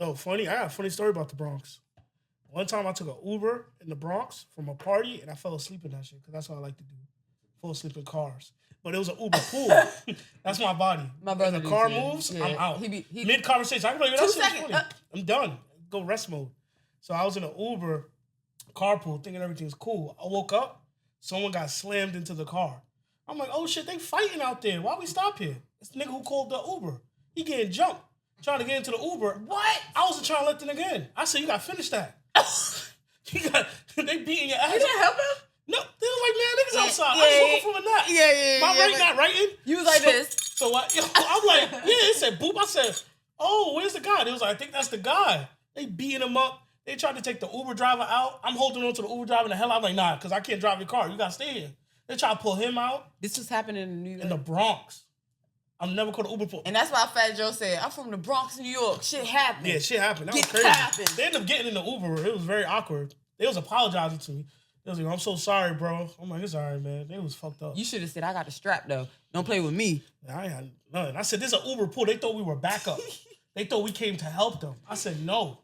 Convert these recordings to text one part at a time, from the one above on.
No, funny. I got a funny story about the Bronx. One time I took an Uber in the Bronx from a party and I fell asleep in that shit because that's what I like to do. Fall asleep in cars. But it was an Uber pool. That's my body. My brother. When the car moves, I'm out. Mid conversation, I can be like, that shit's funny. I'm done. Go rest mode. So I was in an Uber carpool thinking everything's cool. I woke up, someone got slammed into the car. I'm like, oh shit, they fighting out there. Why we stop here? It's the nigga who called the Uber. He getting jumped, trying to get into the Uber. What? I wasn't trying to let the nigga in. I said, you gotta finish that. They beating your ass. You didn't help him? No, they was like, man, niggas outside. I was looking from a nut. My not writing. You was like this. So I'm like, yeah, it said boop. I said, oh, where's the guy? They was like, I think that's the guy. They beating him up. They tried to take the Uber driver out. I'm holding on to the Uber driver in the hell. I'm like, nah, because I can't drive your car. You got to stay here. They try to pull him out. This was happening in New York. In the Bronx. I'm never called an Uber for. And that's why Fat Joe said, I'm from the Bronx, New York. Shit happened. Yeah, shit happened. That was crazy. They ended up getting in the Uber. It was very awkward. They was apologizing to me. They was like, I'm so sorry, bro. I'm like, it's all right, man. They was fucked up. You should have said, I got the strap, though. Don't play with me. I ain't had nothing. I said, this is an Uber pool. They thought we were backup. They thought we came to help them. I said, no.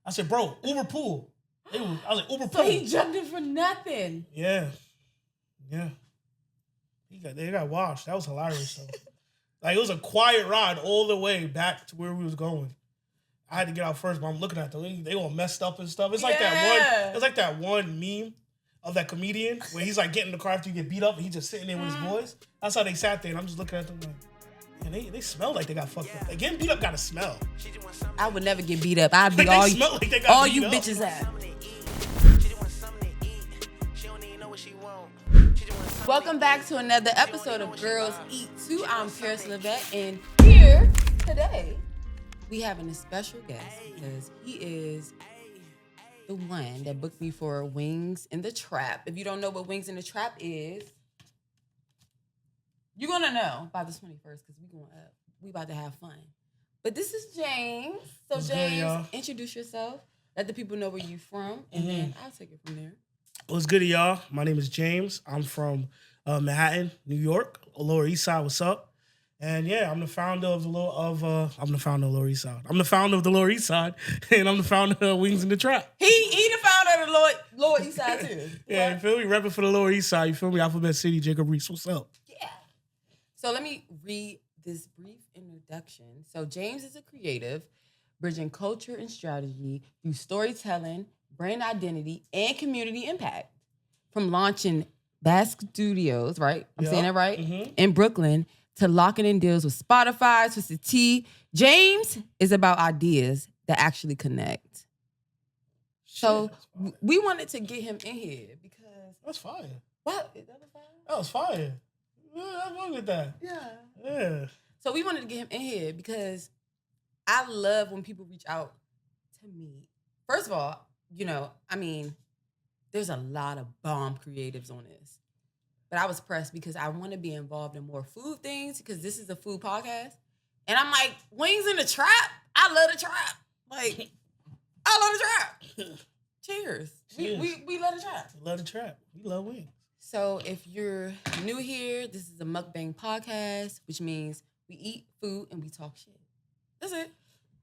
I said, bro, Uber pool. I was like, Uber pool. So he jumped in for nothing. Yeah. They got washed. That was hilarious, though. Like, it was a quiet ride all the way back to where we was going. I had to get out first, but I'm looking at them. They all messed up and stuff. It's like that one meme of that comedian where he's like getting in the car after you get beat up and he's just sitting there with his boys. That's how they sat there, and I'm just looking at them like, man, they smell like they got fucked up. Like, getting beat up got to smell. I would never get beat up. I'd be like all you bitches have. Welcome back to another episode of Girls Eat Too. I'm Paris Lavet, and here today we having a special guest because he is the one that booked me for Wings in the Trap. If you don't know what Wings in the Trap is, you're gonna know by the 21st because we about to have fun. But this is James. So What's James, good, introduce yourself. Let the people know where you're from, and then I'll take it from there. What's good, y'all? My name is James. I'm from Manhattan, New York, Lower East Side. What's up? And yeah, I'm the founder of the Lower East Side. I'm the founder of the Lower East Side, and I'm the founder of Wings in the Trap. He the founder of the Lower East Side too. Yeah, you feel me? Repping for the Lower East Side. You feel me? Alphabet City, Jacob Reese. What's up? Yeah. So let me read this brief introduction. So James is a creative, bridging culture and strategy through storytelling, brand identity, and community impact. From launching Basque Studios, right? I'm saying that right? In Brooklyn, to locking in deals with Spotify, Twisted Tea. James is about ideas that actually connect. So we wanted to get him in here because... That's fire. What? That was fire? That was fire. Yeah, I'm wrong with that. Yeah. So we wanted to get him in here because I love when people reach out to me. First of all, there's a lot of bomb creatives on this. But I was pressed because I want to be involved in more food things because this is a food podcast. And I'm like, Wings in the Trap? I love the trap. Like, I love the trap. Cheers. We love the trap. We love the trap. We love wings. So if you're new here, this is a mukbang podcast, which means we eat food and we talk shit. That's it.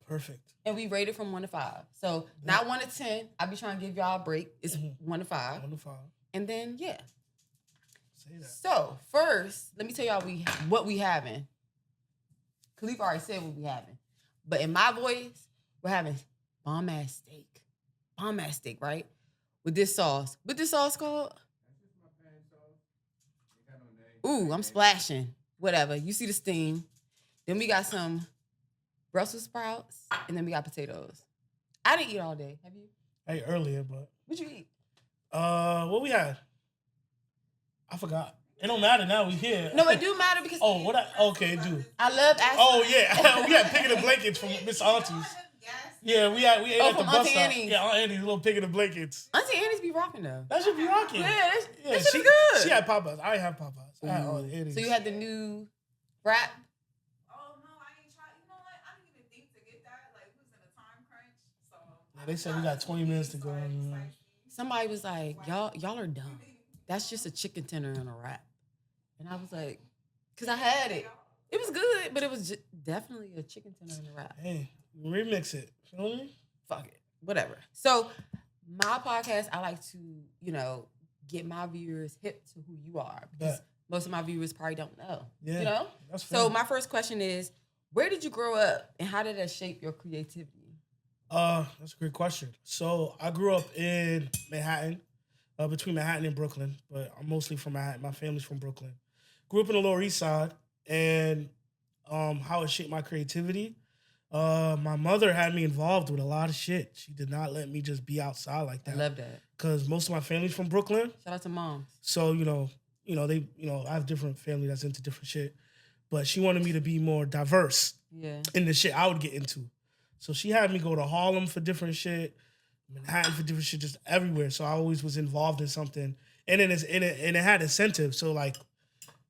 Perfect. And we rate it from 1 to 5. So not 1 to 10. I be trying to give y'all a break. It's 1 to 5. 1 to 5. And then, yeah. Say that. So first, let me tell y'all what we having. Khalif already said what we having. But in my voice, we're having bomb-ass steak. Bomb-ass steak, right? With this sauce. What this sauce called? Ooh, I'm splashing. Whatever. You see the steam. Then we got some Brussels sprouts, and then we got potatoes. I didn't eat all day. Have you? I ate earlier, but... What'd you eat? What we had? I forgot. It don't matter now. We here. No, it do matter because... Okay, it do. I love asking. Oh, yeah. We had picking the blankets from Miss Auntie's. Yeah, we ate at the bus stop. Annie's. Yeah, Aunt Annie's little picking the blankets. Auntie Annie's be rocking, though. That should be rocking. Yeah, that should be good. She had Popeyes. I had Popeyes. I had Aunt Annie's. So you had the new wrap? They said we got 20 minutes to go. Somebody was like, y'all are dumb. That's just a chicken tender and a wrap. And I was like, because I had it. It was good, but it was definitely a chicken tender and a wrap. Hey, Remix it. Feel me? Fuck it. Whatever. So my podcast, I like to, get my viewers hip to who you are. Because most of my viewers probably don't know. Yeah. That's fair. So my first question is, where did you grow up and how did that shape your creativity? That's a great question. So I grew up in Manhattan, between Manhattan and Brooklyn, but I'm mostly from Manhattan. My family's from Brooklyn. Grew up in the Lower East Side, and how it shaped my creativity. My mother had me involved with a lot of shit. She did not let me just be outside like that. I love that. Because most of my family's from Brooklyn. Shout out to moms. So, I have different family that's into different shit. But she wanted me to be more diverse in the shit I would get into. So she had me go to Harlem for different shit, Manhattan for different shit, just everywhere. So I always was involved in something. And then it had incentives. So like,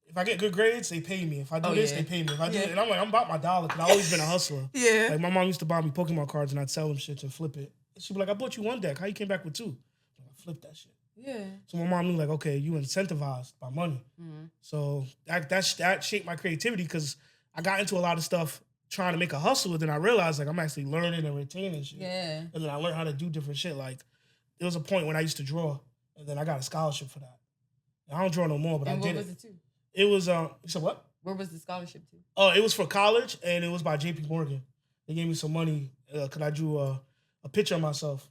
if I get good grades, they pay me. If I do this, they pay me. If I do it, and I'm like, I'm about my dollar because I've always been a hustler. Yeah. Like my mom used to buy me Pokemon cards and I'd sell them shit and flip it. She'd be like, I bought you one deck. How you came back with two? I flipped that shit. Yeah. So my mom knew like, okay, you incentivized by money. Mm-hmm. So that shaped my creativity because I got into a lot of stuff trying to make a hustle, and then I realized like I'm actually learning and retaining shit. Yeah. And then I learned how to do different shit. Like there was a point when I used to draw, and then I got a scholarship for that. I don't draw no more, but I did it. What was it to? It was you said what? Where was the scholarship to? Oh, it was for college, and it was by JP Morgan. They gave me some money because I drew a picture of myself,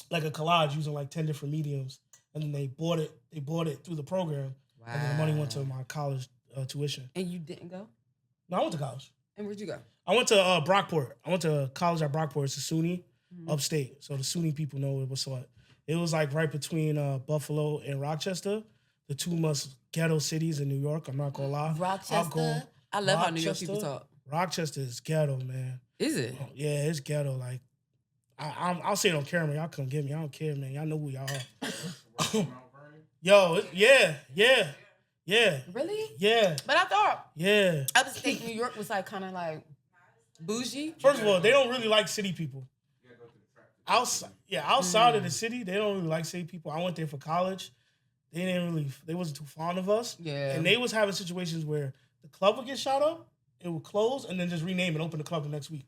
like a collage using like 10 different mediums, and then they bought it. They bought it through the program, and then the money went to my college tuition. And you didn't go? No, I went to college. And where'd you go? I went to Brockport. I went to college at Brockport. It's a SUNY, upstate. So the SUNY people know it was what. It was like right between Buffalo and Rochester, the two most ghetto cities in New York. I'm not gonna lie. Rochester. I love how New York people talk. Rochester is ghetto, man. Is it? Yeah, it's ghetto. Like I'll say it on camera. Y'all come get me. I don't care, man. Y'all know who y'all are. Yo, yeah. Really? Yeah. But I thought upstate New York was like kind of like bougie. First of all, they don't really like city people. Outside of the city, they don't really like city people. I went there for college. They wasn't too fond of us. Yeah. And they was having situations where the club would get shot up, it would close, and then just rename and open the club the next week.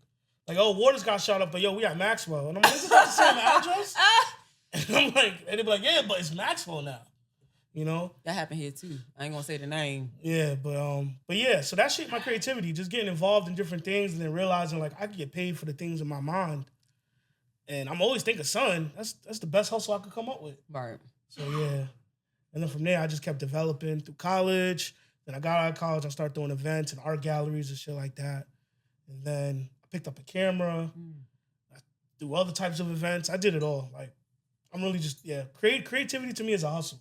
Like, oh, Waters got shot up, but yo, we at Maxwell. And I'm like, is it the same address? And I'm like, and they be like, yeah, but it's Maxwell now. That happened here too. I ain't gonna say the name. Yeah, but yeah, so that shaped my creativity, just getting involved in different things and then realizing like I could get paid for the things in my mind. And I'm always thinking, son, that's the best hustle I could come up with. Right. So yeah. And then from there I just kept developing through college. Then I got out of college, I started doing events and art galleries and shit like that. And then I picked up a camera. I do other types of events. I did it all. Like I'm really just creativity to me is a hustle.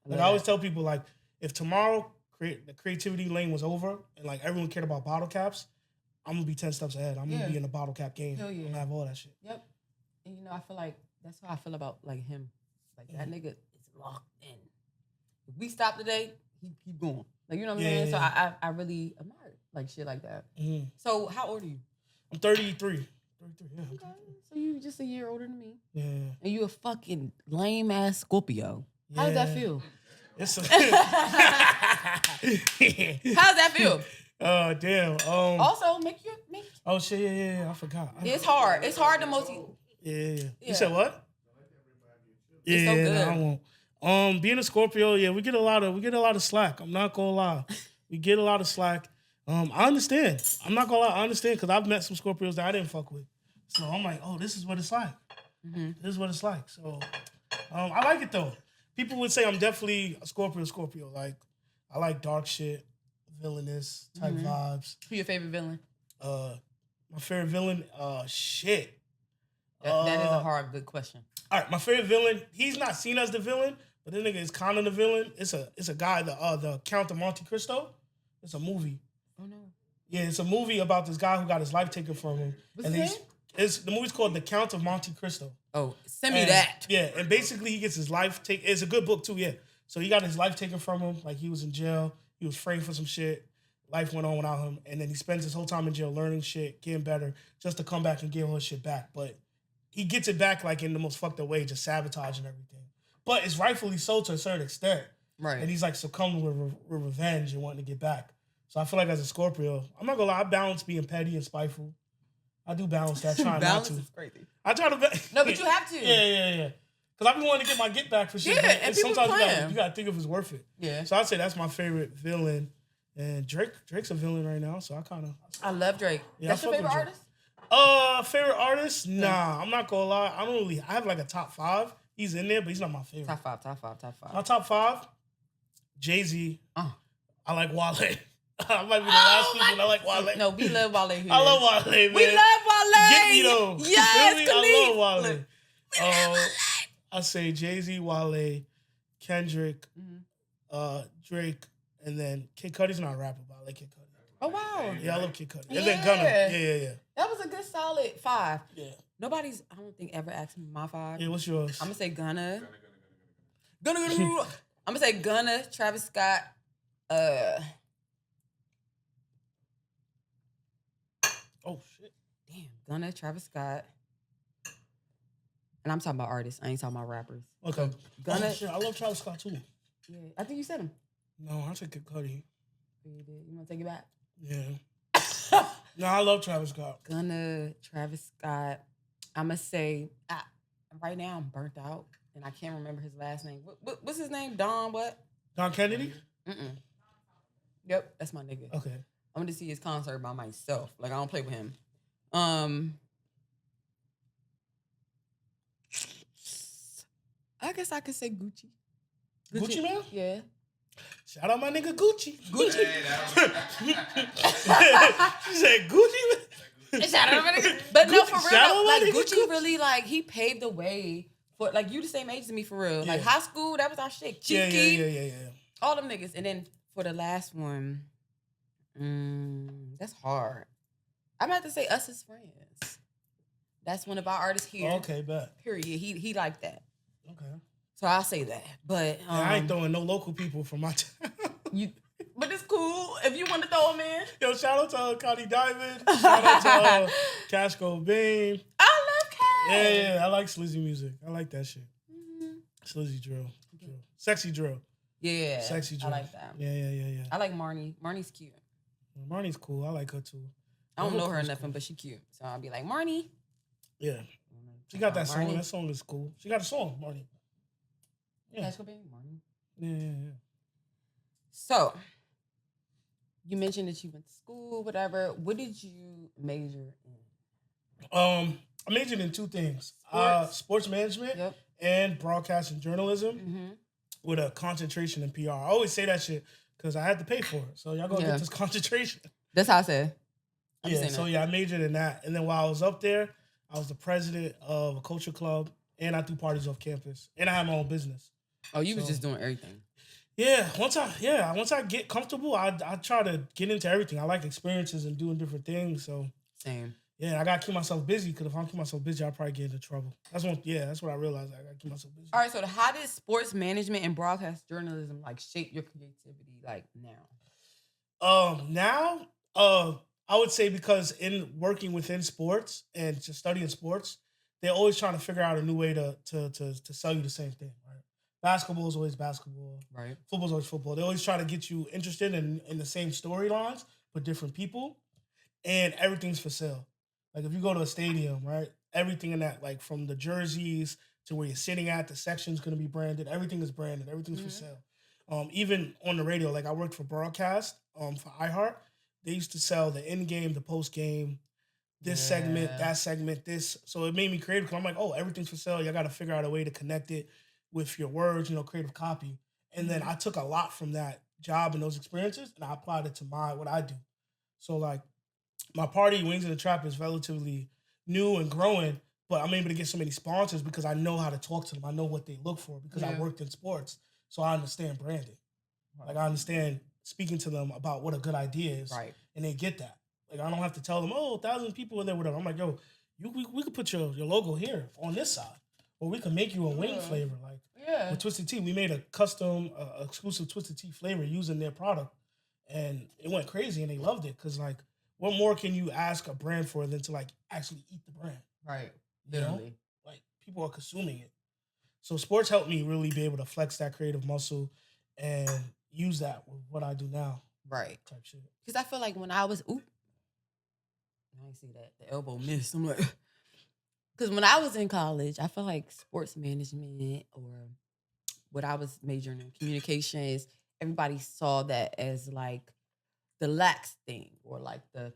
Like I always tell people, like, if tomorrow the creativity lane was over and like everyone cared about bottle caps, I'm gonna be 10 steps ahead. I'm gonna be in the bottle cap game. Hell yeah. I'm gonna have all that shit. Yep. And I feel like that's how I feel about like him. Like that nigga is locked in. If we stop today, he keep going. Like, you know what I'm saying? So I really admire like shit like that. Mm-hmm. So how old are you? I'm 33. 33, yeah. Okay. So you just a year older than me. Yeah. And you a fucking lame ass Scorpio. How does that feel? How does that feel? Damn. Also, make. Oh shit! Yeah. I forgot. It's hard. It's hard to Yeah. You said what? It's so good. No, I won't. Being a Scorpio, we get a lot of slack. I'm not gonna lie. We get a lot of slack. I understand. I'm not gonna lie. I understand because I've met some Scorpios that I didn't fuck with. So I'm like, oh, this is what it's like. Mm-hmm. This is what it's like. So I like it though. People would say I'm definitely a Scorpio. Like, I like dark shit, villainous type vibes. Who your favorite villain? My favorite villain, shit. That is a good question. All right, my favorite villain, he's not seen as the villain, but this nigga is kind of the villain. It's a guy, the Count of Monte Cristo. It's a movie. Oh, no. Yeah, it's a movie about this guy who got his life taken from him. What's his name? The movie's called The Count of Monte Cristo. Oh, send me that. Yeah, and basically he gets his life taken. It's a good book too, yeah. So he got his life taken from him. Like he was in jail. He was framed for some shit. Life went on without him. And then he spends his whole time in jail learning shit, getting better, just to come back and give all his shit back. But he gets it back like in the most fucked up way, just sabotaging everything. But it's rightfully so to a certain extent. Right. And he's like succumbing with revenge and wanting to get back. So I feel like as a Scorpio, I'm not gonna lie, I balance being petty and spiteful. I do balance that. Try not Balance to. is crazy. I try to. No, but you have to. Yeah. Because I've been wanting to get my get back for shit. Yeah, but and people sometimes you gotta think if it's worth it. Yeah. So I'd say that's my favorite villain. And Drake's a villain right now, so I love Drake. Yeah, That's your favorite artist? Favorite artist? Nah, I'm not gonna lie. I have like a top 5. He's in there, but he's not my favorite. Top five. My top 5, Jay-Z. I like Wale. I might be the last people. I like Wale. No, we love Wale here. I love Wale, man. We love Wale. Get me though. Yes, I love Wale. I say Jay-Z, Wale, Kendrick, Drake, and then Kid Cudi's not a rapper, but I like Kid Cudi. Oh, wow. Yeah, I love Kid Cudi. And then Gunna. Yeah. That was a good solid 5. Yeah. Nobody's, I don't think, ever asked me my 5. Yeah, what's yours? I'm going to say Gunna. Gunna. I'm going to say Gunna, Travis Scott. Oh, shit. Damn, Gunna, Travis Scott. And I'm talking about artists. I ain't talking about rappers. Okay. Gunna. Oh, shit. I love Travis Scott, too. Yeah, I think you said him. No, I said Kid Cudi. You did. You want to take it back? Yeah. No, I love Travis Scott. Gunna, Travis Scott. I'm going to say, right now I'm burnt out, and I can't remember his last name. What's his name? Don what? Don Kennedy? Yep, that's my nigga. Okay. I'm going to see his concert by myself. Like, I don't play with him. I guess I could say Gucci. Gucci Man? Yeah. Shout out my nigga Gucci. Gucci. She said Gucci. Shout out my nigga. But no, for real, Shout out my like nigga Gucci really, like, he paved the way for, like, you the same age as me, for real. Yeah. Like, high school, that was our shit. Chief Keef, Yeah. all them niggas. And then for the last one, that's hard. I'm about to say Us As Friends. That's one of our artists here. Okay, bet. Period. He liked that. Okay. So I'll say that. But I ain't throwing no local people from my town. But it's cool if you want to throw them in. Yo, shout out to Connie Diamond. Shout out to Cash Cobain. I love Cash. Yeah, I like Slizzy music. I like that shit. Slizzy drill. Sexy drill. Yeah. Sexy drill. I like that. Yeah. I like Marnie. Marnie's cute. Marnie's cool. I like her too. I don't know her nothing, but she cute. So I'll be like, Marnie. Yeah. She got that song. That song is cool. She got a song, Marnie. Yeah. Cash Cobain, Marnie. Yeah. So, you mentioned that you went to school, whatever. What did you major in? I majored in 2 things. Sports management and broadcast and journalism with a concentration in PR. I always say that shit because I had to pay for it. So y'all gonna get this concentration. That's how I said. I majored in that. And then while I was up there, I was the president of a culture club and I threw parties off campus. And I had my own business. Oh, you was just doing everything. Yeah, once I get comfortable, I try to get into everything. I like experiences and doing different things. So same. Yeah, I gotta keep myself busy because if I don't keep myself busy, I'll probably get into trouble. That's what I realized. I gotta keep myself busy. All right, so how did sports management and broadcast journalism like shape your creativity like now? I would say because in working within sports and just studying sports, they're always trying to figure out a new way to sell you the same thing, right? Basketball is always basketball. Right. Football is always football. They always try to get you interested in the same storylines, but different people. And everything's for sale. Like if you go to a stadium, right? Everything in that, like from the jerseys to where you're sitting at, the section's gonna be branded. Everything is branded. Everything's for sale. Even on the radio, like I worked for broadcast for iHeart. They used to sell the in-game, the post-game, this segment, that segment, this. So it made me creative because I'm like, oh, everything's for sale. You got to figure out a way to connect it with your words, creative copy. And then I took a lot from that job and those experiences and I applied it to what I do. So like my party, Wings in the Trap, is relatively new and growing, but I'm able to get so many sponsors because I know how to talk to them. I know what they look for because I worked in sports. So I understand branding. Like I understand speaking to them about what a good idea is. Right. And they get that. Like I don't have to tell them, 1,000 people in there, whatever. I'm like, yo, we could put your logo here on this side. Or we could make you a wing flavor. Like with Twisted Tea, we made a custom exclusive Twisted Tea flavor using their product. And it went crazy and they loved it. Cause like, what more can you ask a brand for than to like actually eat the brand? Right. Literally. Like people are consuming it. So sports helped me really be able to flex that creative muscle and use that with what I do now. Right. Type shit. Because I feel like when I was, I ain't see that. The elbow missed. I'm like, because when I was in college, I felt like sports management or what I was majoring in communications, everybody saw that as like the lax thing or like the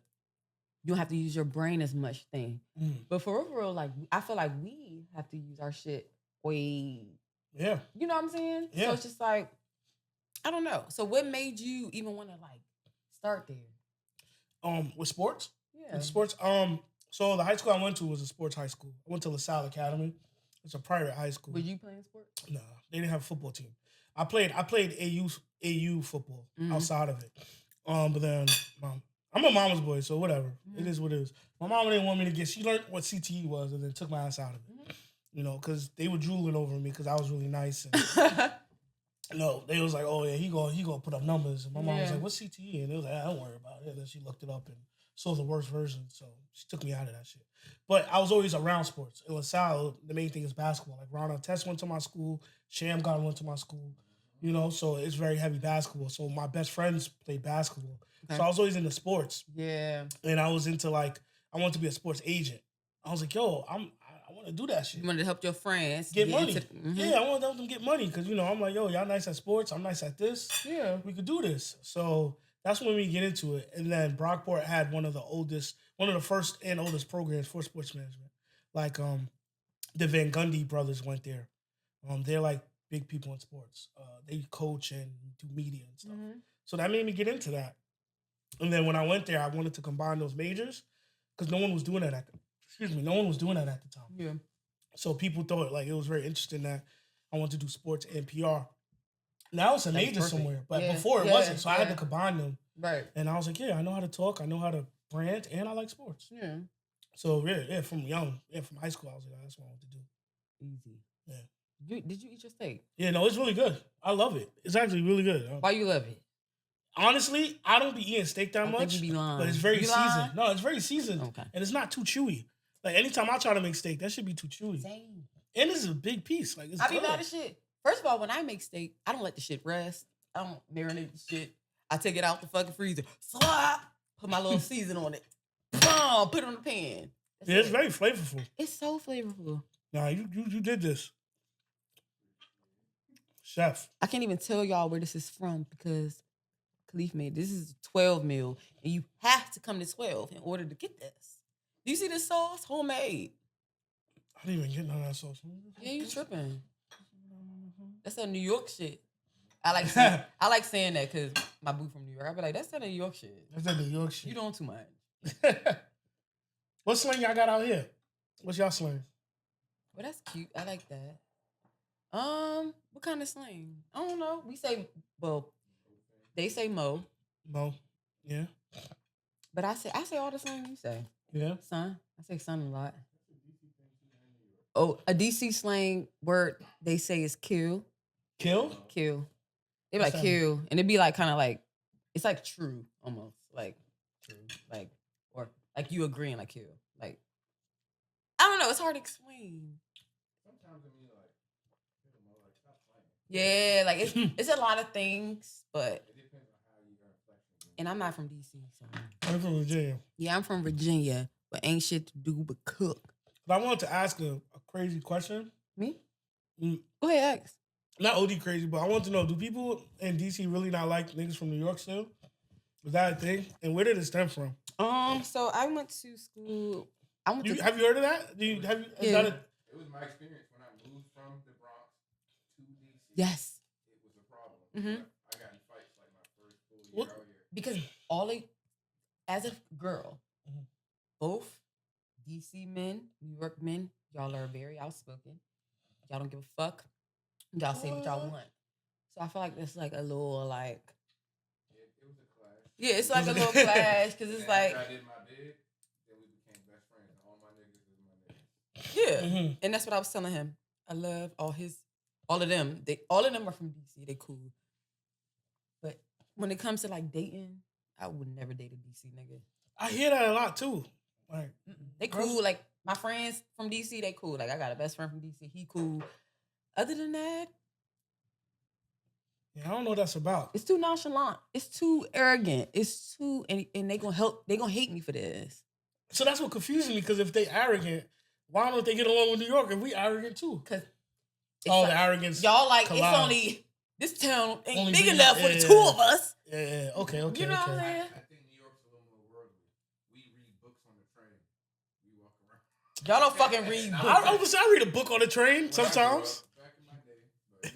you don't have to use your brain as much thing. But for real, like I feel like we have to use our shit way. Yeah. You know what I'm saying? Yeah. So it's just like, I don't know. So what made you even want to like start there? With sports? Yeah. With sports. So the high school I went to was a sports high school. I went to LaSalle Academy. It's a private high school. Were you playing sports? No, they didn't have a football team. I played AU football outside of it. But then I'm a mama's boy, so whatever. It is what it is. My mama didn't want me to get. She learned what CTE was and then took my ass out of it. You know, because they were drooling over me because I was really nice. And, no, they was like, oh yeah, he gonna put up numbers. And my mom was like, what's CTE? And they was like, don't worry about it. And then she looked it up and saw the worst version, so she took me out of that shit. But I was always around sports. In LaSalle, the main thing is basketball. Like Ron Artest went to my school, Sham God went to my school. You know, so it's very heavy basketball. So my best friends played basketball. Okay. So I was always into sports. Yeah. And I was into like, I wanted to be a sports agent. I was like, yo, I want to do that shit. You wanted to help your friends get money. Yeah, I wanted to help them get money because, you know, I'm like, yo, y'all nice at sports. I'm nice at this. Yeah. We could do this. So that's when we get into it. And then Brockport had one of the first and oldest programs for sports management. Like the Van Gundy brothers went there. They're like big people in sports. They coach and do media and stuff. So that made me get into that. And then when I went there, I wanted to combine those majors because no one was doing that at the time. Yeah. So people thought like it was very interesting that I wanted to do sports and PR. Now it's a major somewhere, but before it wasn't. So I had to combine them. Right. And I was like, yeah, I know how to talk, I know how to brand, and I like sports. Yeah. So really, from high school, I was like, that's what I want to do. Easy. Yeah. Did you eat your steak? Yeah, no, it's really good. I love it. It's actually really good. Why you love it? Honestly, I don't be eating steak that much. Think you be lying. But it's very seasoned. No, it's very seasoned. Okay. And it's not too chewy. Like anytime I try to make steak, that should be too chewy. Same. And it's a big piece. Like it's I be mad as shit. First of all, when I make steak, I don't let the shit rest. I don't marinate the shit. I take it out the fucking freezer. Slap. Put my little season on it. Boom. Put it on the pan. It's very flavorful. It's so flavorful. Nah, you did this. Chef. I can't even tell y'all where this is from because Khalif made this. Is 12 meal, and you have to come to 12 in order to get this. Do you see this sauce? Homemade. I didn't even get none of that sauce. Yeah, you tripping. That's a New York shit. I like saying that because my boo from New York. I be like, that's that New York shit. That's that New York shit. You doing too much. What slang y'all got out here? What's y'all slang? Well, that's cute. I like that. What kind of slang? I don't know. They say mo. Mo. Yeah. But I say all the slang you say. Yeah. Son. I say son a lot. Oh, a DC slang word they say is kill. Kill? Kill. They be like kill. And it be like kind of like, it's like true almost. Like true. Like, or like you agreeing like kill. Like, I don't know. It's hard to explain. Sometimes it means like, stop playing. Yeah, like it's a lot of things, but. It depends on how you got reflection. And I'm not from DC, so. I'm from Virginia. Yeah, I'm from Virginia, but ain't shit to do but cook. But I wanted to ask a crazy question. Me? Go ahead, ask. Not OD crazy, but I want to know, do people in DC really not like niggas from New York still? Was that a thing? And where did it stem from? So I went to school. Have you heard of that? Is that it was my experience when I moved from the Bronx to DC. Yes. It was a problem. Mm-hmm. I got in fights like my first full year out here. Because as a girl, both DC men, New York men, y'all are very outspoken. Y'all don't give a fuck. Y'all say what y'all want. So I feel like it's like a little like. It was a clash. Yeah, it's like a little clash because it's like. After I did my bid, then we became best friends. And all my niggas is my niggas. Yeah, and that's what I was telling him. I love all of them. All of them are from DC. They cool. But when it comes to like dating, I would never date a DC nigga. I hear that a lot too. Like they cool. Like my friends from DC, they cool. Like I got a best friend from DC. He cool. Other than that, yeah, I don't know what that's about. It's too nonchalant. It's too arrogant. It's too and they gonna hate me for this. So that's what confuses me, because if they arrogant, why don't they get along with New York if we arrogant too? Because the arrogance. Y'all like, collide. it's only, this town ain't Only big big enough for enough, the yeah. two of us. Yeah, okay. You know what I'm saying? I think New York's a little more worldly. We read books on the train. We walk around. Y'all don't fucking read books. I read a book on the train sometimes. Back in my day, but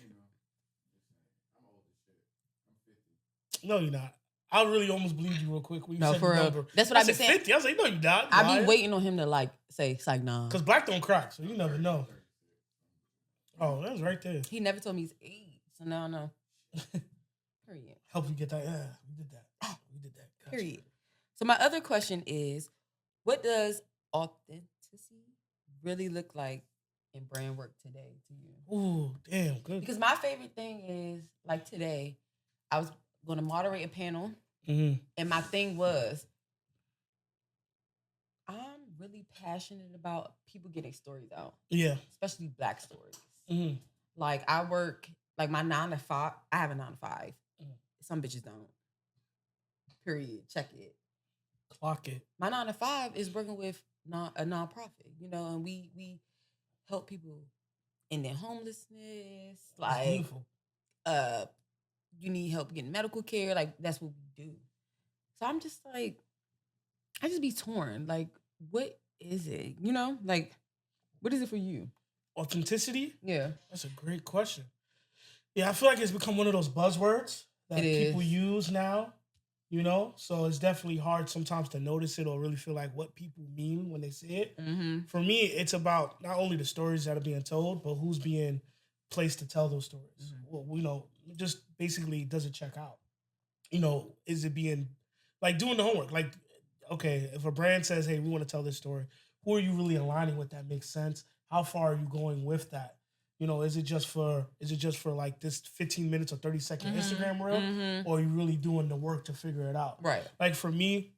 I'm old as shit. I'm 50. No, you're not. I really almost believed you real quick when you No, said for the real. number. That's what I be said saying. 50. I was like, no, you're not. I be waiting on him to like say, it's like, nah. Because black don't crack, so you never know. Oh, that was right there. He never told me his age, so now I know. Period. Help you get that. Yeah, we did that. We did that. Gotcha. Period. So my other question is, what does authenticity really look like in brand work today to you? Ooh, damn, good. Because my favorite thing is, like today, I was going to moderate a panel, and my thing was, I'm really passionate about people getting stories out. Yeah. Especially Black stories. Like I work, like my 9 to 5, I have a 9 to 5. Some bitches don't. Period. Check it. Clock it. My 9 to 5 is working with a nonprofit, you know, and we help people in their homelessness. Like, beautiful. You need help getting medical care. Like, that's what we do. So I'm just like, I just be torn. Like, what is it? You know, like, what is it for you? Authenticity? Yeah. That's a great question. Yeah, I feel like it's become one of those buzzwords that people use now, you know? So it's definitely hard sometimes to notice it or really feel like what people mean when they say it. For me, it's about not only the stories that are being told, but who's being placed to tell those stories. Well, you know, just basically, does it check out? You know, is it being, like, doing the homework? Like, okay, if a brand says, hey, we want to tell this story, who are you really aligning with that makes sense? How far are you going with that? You know, is it just for like this 15 minutes or 30-second Instagram reel? Or are you really doing the work to figure it out? Right. Like for me,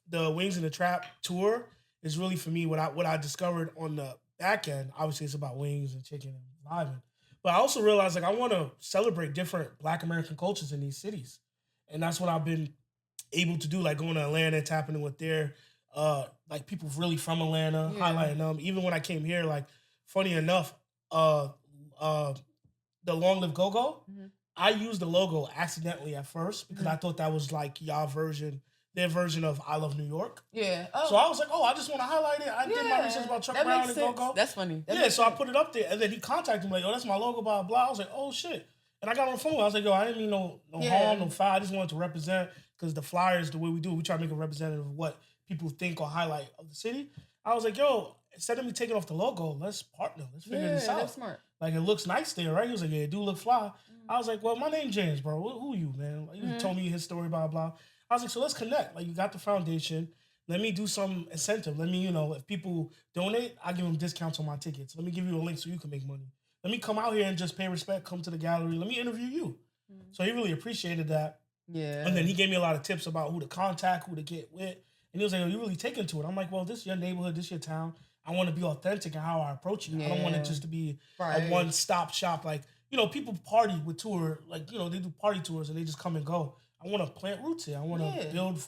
the Wings in the Trap tour is really, for me, what I discovered on the back end. Obviously, it's about wings and chicken and living. But I also realized, like, I want to celebrate different Black American cultures in these cities. And that's what I've been able to do, like going to Atlanta, tapping in with their, like, people really from Atlanta, highlighting them. Even when I came here, like, funny enough, the Long Live Go-Go, I used the logo accidentally at first because I thought that was like their version of I Love New York. Yeah. Oh. So I was like, oh, I just want to highlight it. I did my research about Chuck Brown and Go-Go. That's funny. So I put it up there, and then he contacted me like, oh, that's my logo, blah, blah. I was like, oh, shit. And I got on the phone. I was like, yo, I didn't mean no harm, no foul. I just wanted to represent, because the flyers, the way we do it, we try to make a representative of what people think or highlight of the city. I was like, yo, instead of me taking off the logo, let's partner. Let's figure this out. That's smart. Like, it looks nice there, right? He was like, yeah, it do look fly. I was like, well, my name's James, bro. Who you, man? Like, he told me his story, blah, blah. I was like, so let's connect. Like, you got the foundation. Let me do some incentive. Let me, you know, if people donate, I give them discounts on my tickets. Let me give you a link so you can make money. Let me come out here and just pay respect, come to the gallery. Let me interview you. So he really appreciated that. Yeah. And then he gave me a lot of tips about who to contact, who to get with. And he was like, oh, you really taking to it. I'm like, well, this is your neighborhood, this is your town. I want to be authentic in how I approach it. I don't want it just to be a one-stop shop. Like, you know, people party with tour. Like, you know, they do party tours and they just come and go. I want to plant roots here. I want to build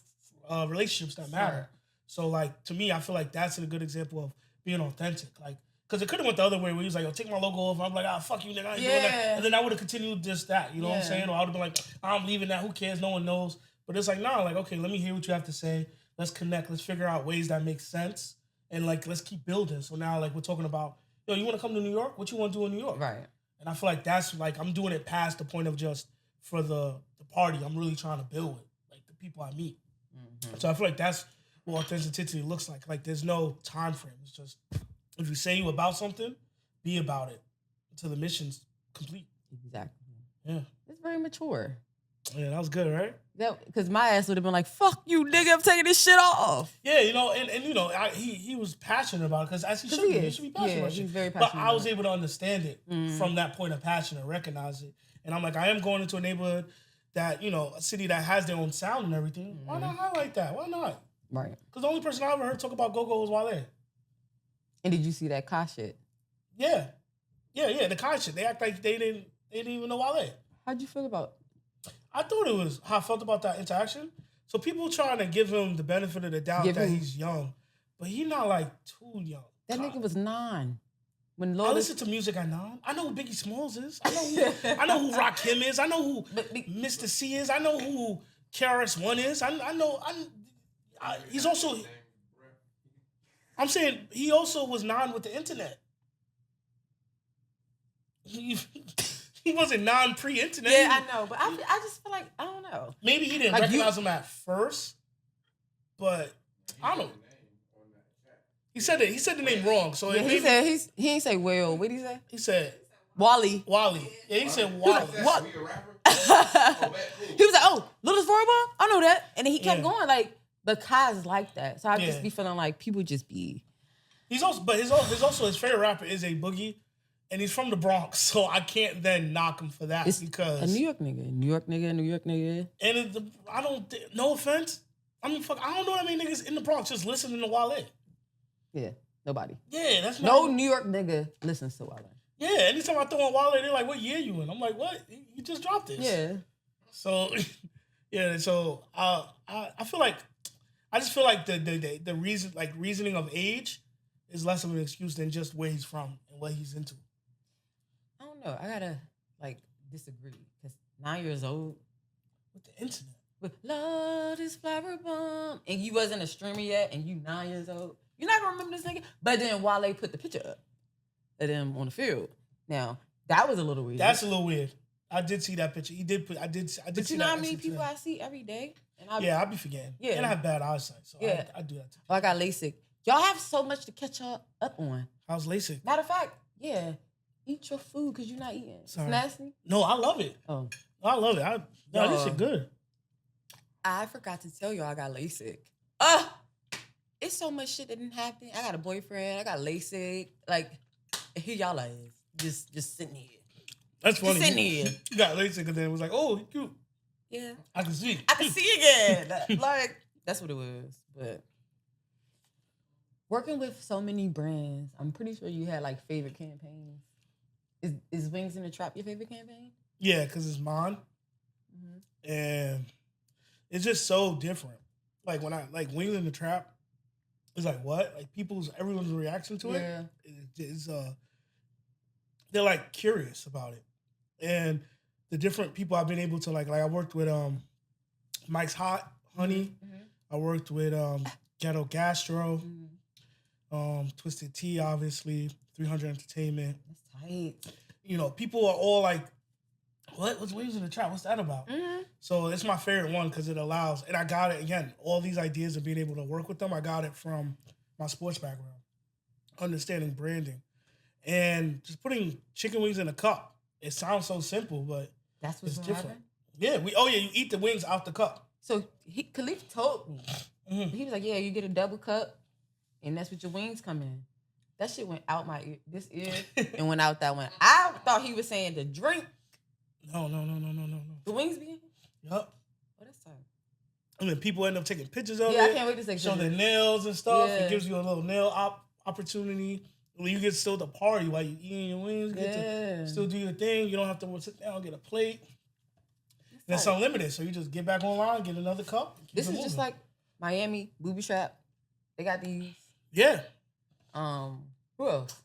relationships that matter. So, like, to me, I feel like that's a good example of being authentic. Like, because it could have went the other way where he was like, yo, take my logo off. I'm like, fuck you, nigga. I ain't doing that. And then I would have continued just that. You know what I'm saying? Or I would have been like, I'm leaving that. Who cares? No one knows. But it's like, nah, like, okay, let me hear what you have to say. Let's connect. Let's figure out ways that make sense. And, like, let's keep building. So now, like, we're talking about, yo, you want to come to New York? What you want to do in New York? Right. And I feel like that's, like, I'm doing it past the point of just for the party. I'm really trying to build it, like, the people I meet. So I feel like that's what authenticity looks like. Like, there's no time frame. It's just, if you say you about something, be about it until the mission's complete. Exactly. Yeah. It's very mature. Yeah, that was good, right? Because my ass would have been like, fuck you, nigga, I'm taking this shit off. Yeah, you know, and you know, he was passionate about it, because as he should be. He should be passionate about it. He's very passionate. But I was able to understand it from that point of passion and recognize it. And I'm like, I am going into a neighborhood that, you know, a city that has their own sound and everything. Why not highlight that? Why not? Right. Because the only person I ever heard talk about Go-Go was Wale. And did you see that Ka shit? Yeah, the Kai shit. They act like they didn't even know Wale. How'd you feel about? I thought it was how I felt about that interaction. So people trying to give him the benefit of the doubt that he's young. But he not like too young. That nigga was 9. When I Lord listen to music at 9. I know who Biggie Smalls is. I know who Rakim is. I know who Mr. C is. I know who KRS-One is. I know. He's also. I'm saying he also was 9 with the internet. He wasn't 9 pre-internet. Yeah, I know, but I just feel like I don't know. Maybe he didn't recognize him at first, but I don't know. He said the name wrong. So yeah, he ain't say Will. What did he say? He said Wally. Wally. Yeah, he said Wally. What? He was like, oh, Little Foreign, I know that. And then he kept going like, but Kai's like that. So I just be feeling like people just be. He's also, but his favorite rapper is a Boogie, and he's from the Bronx. So I can't then knock him for that because a New York nigga. And no offense. I mean, fuck, I don't know that many niggas in the Bronx just listening to Wale. Yeah, nobody. Yeah, that's not... No New York nigga listens to Wale. Yeah, anytime I throw on Wale, they're like, what year you in? I'm like, what? You just dropped this. Yeah. So, yeah, so I feel like... I just feel like the reasoning of age is less of an excuse than just where he's from and what he's into. I don't know. I gotta, disagree. Because 9 years old... With the internet. With Lord is Flower Bomb. And you wasn't a streamer yet, and you 9 years old. You're not gonna remember this nigga. But then Wale put the picture up of them on the field. Now, that was a little weird. That's a little weird. I did see that picture. He did put. I did. But you know how many people I see every day? And I be forgetting. Yeah. And I have bad eyesight, so I do that too. I got LASIK. Y'all have so much to catch up on. How's LASIK? Matter of fact, yeah. Eat your food because you're not eating. Sorry. It's nasty. No, I love it. Oh. I love it. This shit good. I forgot to tell y'all I got LASIK. It's so much shit that didn't happen. I got a boyfriend. I got LASIK. Like, here y'all is. Just sitting here. That's funny. Just sitting here. You got LASIK and then it was like, oh, cute. Yeah. I can see. I can see again. That's what it was. But working with so many brands, I'm pretty sure you had, favorite campaigns. Is Wings in the Trap your favorite campaign? Yeah, because it's mine. Mm-hmm. And it's just so different. Like, when Wings in the Trap, it's like, what? Like, everyone's reaction to it is, they're, curious about it. And the different people I've been able to, I worked with Mike's Hot Honey. Mm-hmm. I worked with Ghetto Gastro, Twisted Tea, obviously, 300 Entertainment. That's tight. You know, people are all like, what's Wings in the Trap? What's that about? Mm-hmm. So it's my favorite one because it allows, and I got it, again, all these ideas of being able to work with them, I got it from my sports background, understanding branding, and just putting chicken wings in a cup. It sounds so simple, but that's what's different. Yeah, you eat the wings out the cup. So Khalif told me, he was like, yeah, you get a double cup, and that's what your wings come in. That shit went out my ear, this ear, and went out that one. I thought he was saying the drink. No. The wings be in? Yup. Oh, that's tight. And then people end up taking pictures of it. Yeah, I can't wait to take show their nails and stuff. Yeah. It gives you a little nail opportunity. You get still the party while you eating your wings. You get to still do your thing. You don't have to sit down and get a plate. And it's unlimited, so you just get back online, get another cup. This is just like Miami, Booby Trap. They got these. Yeah. Who else?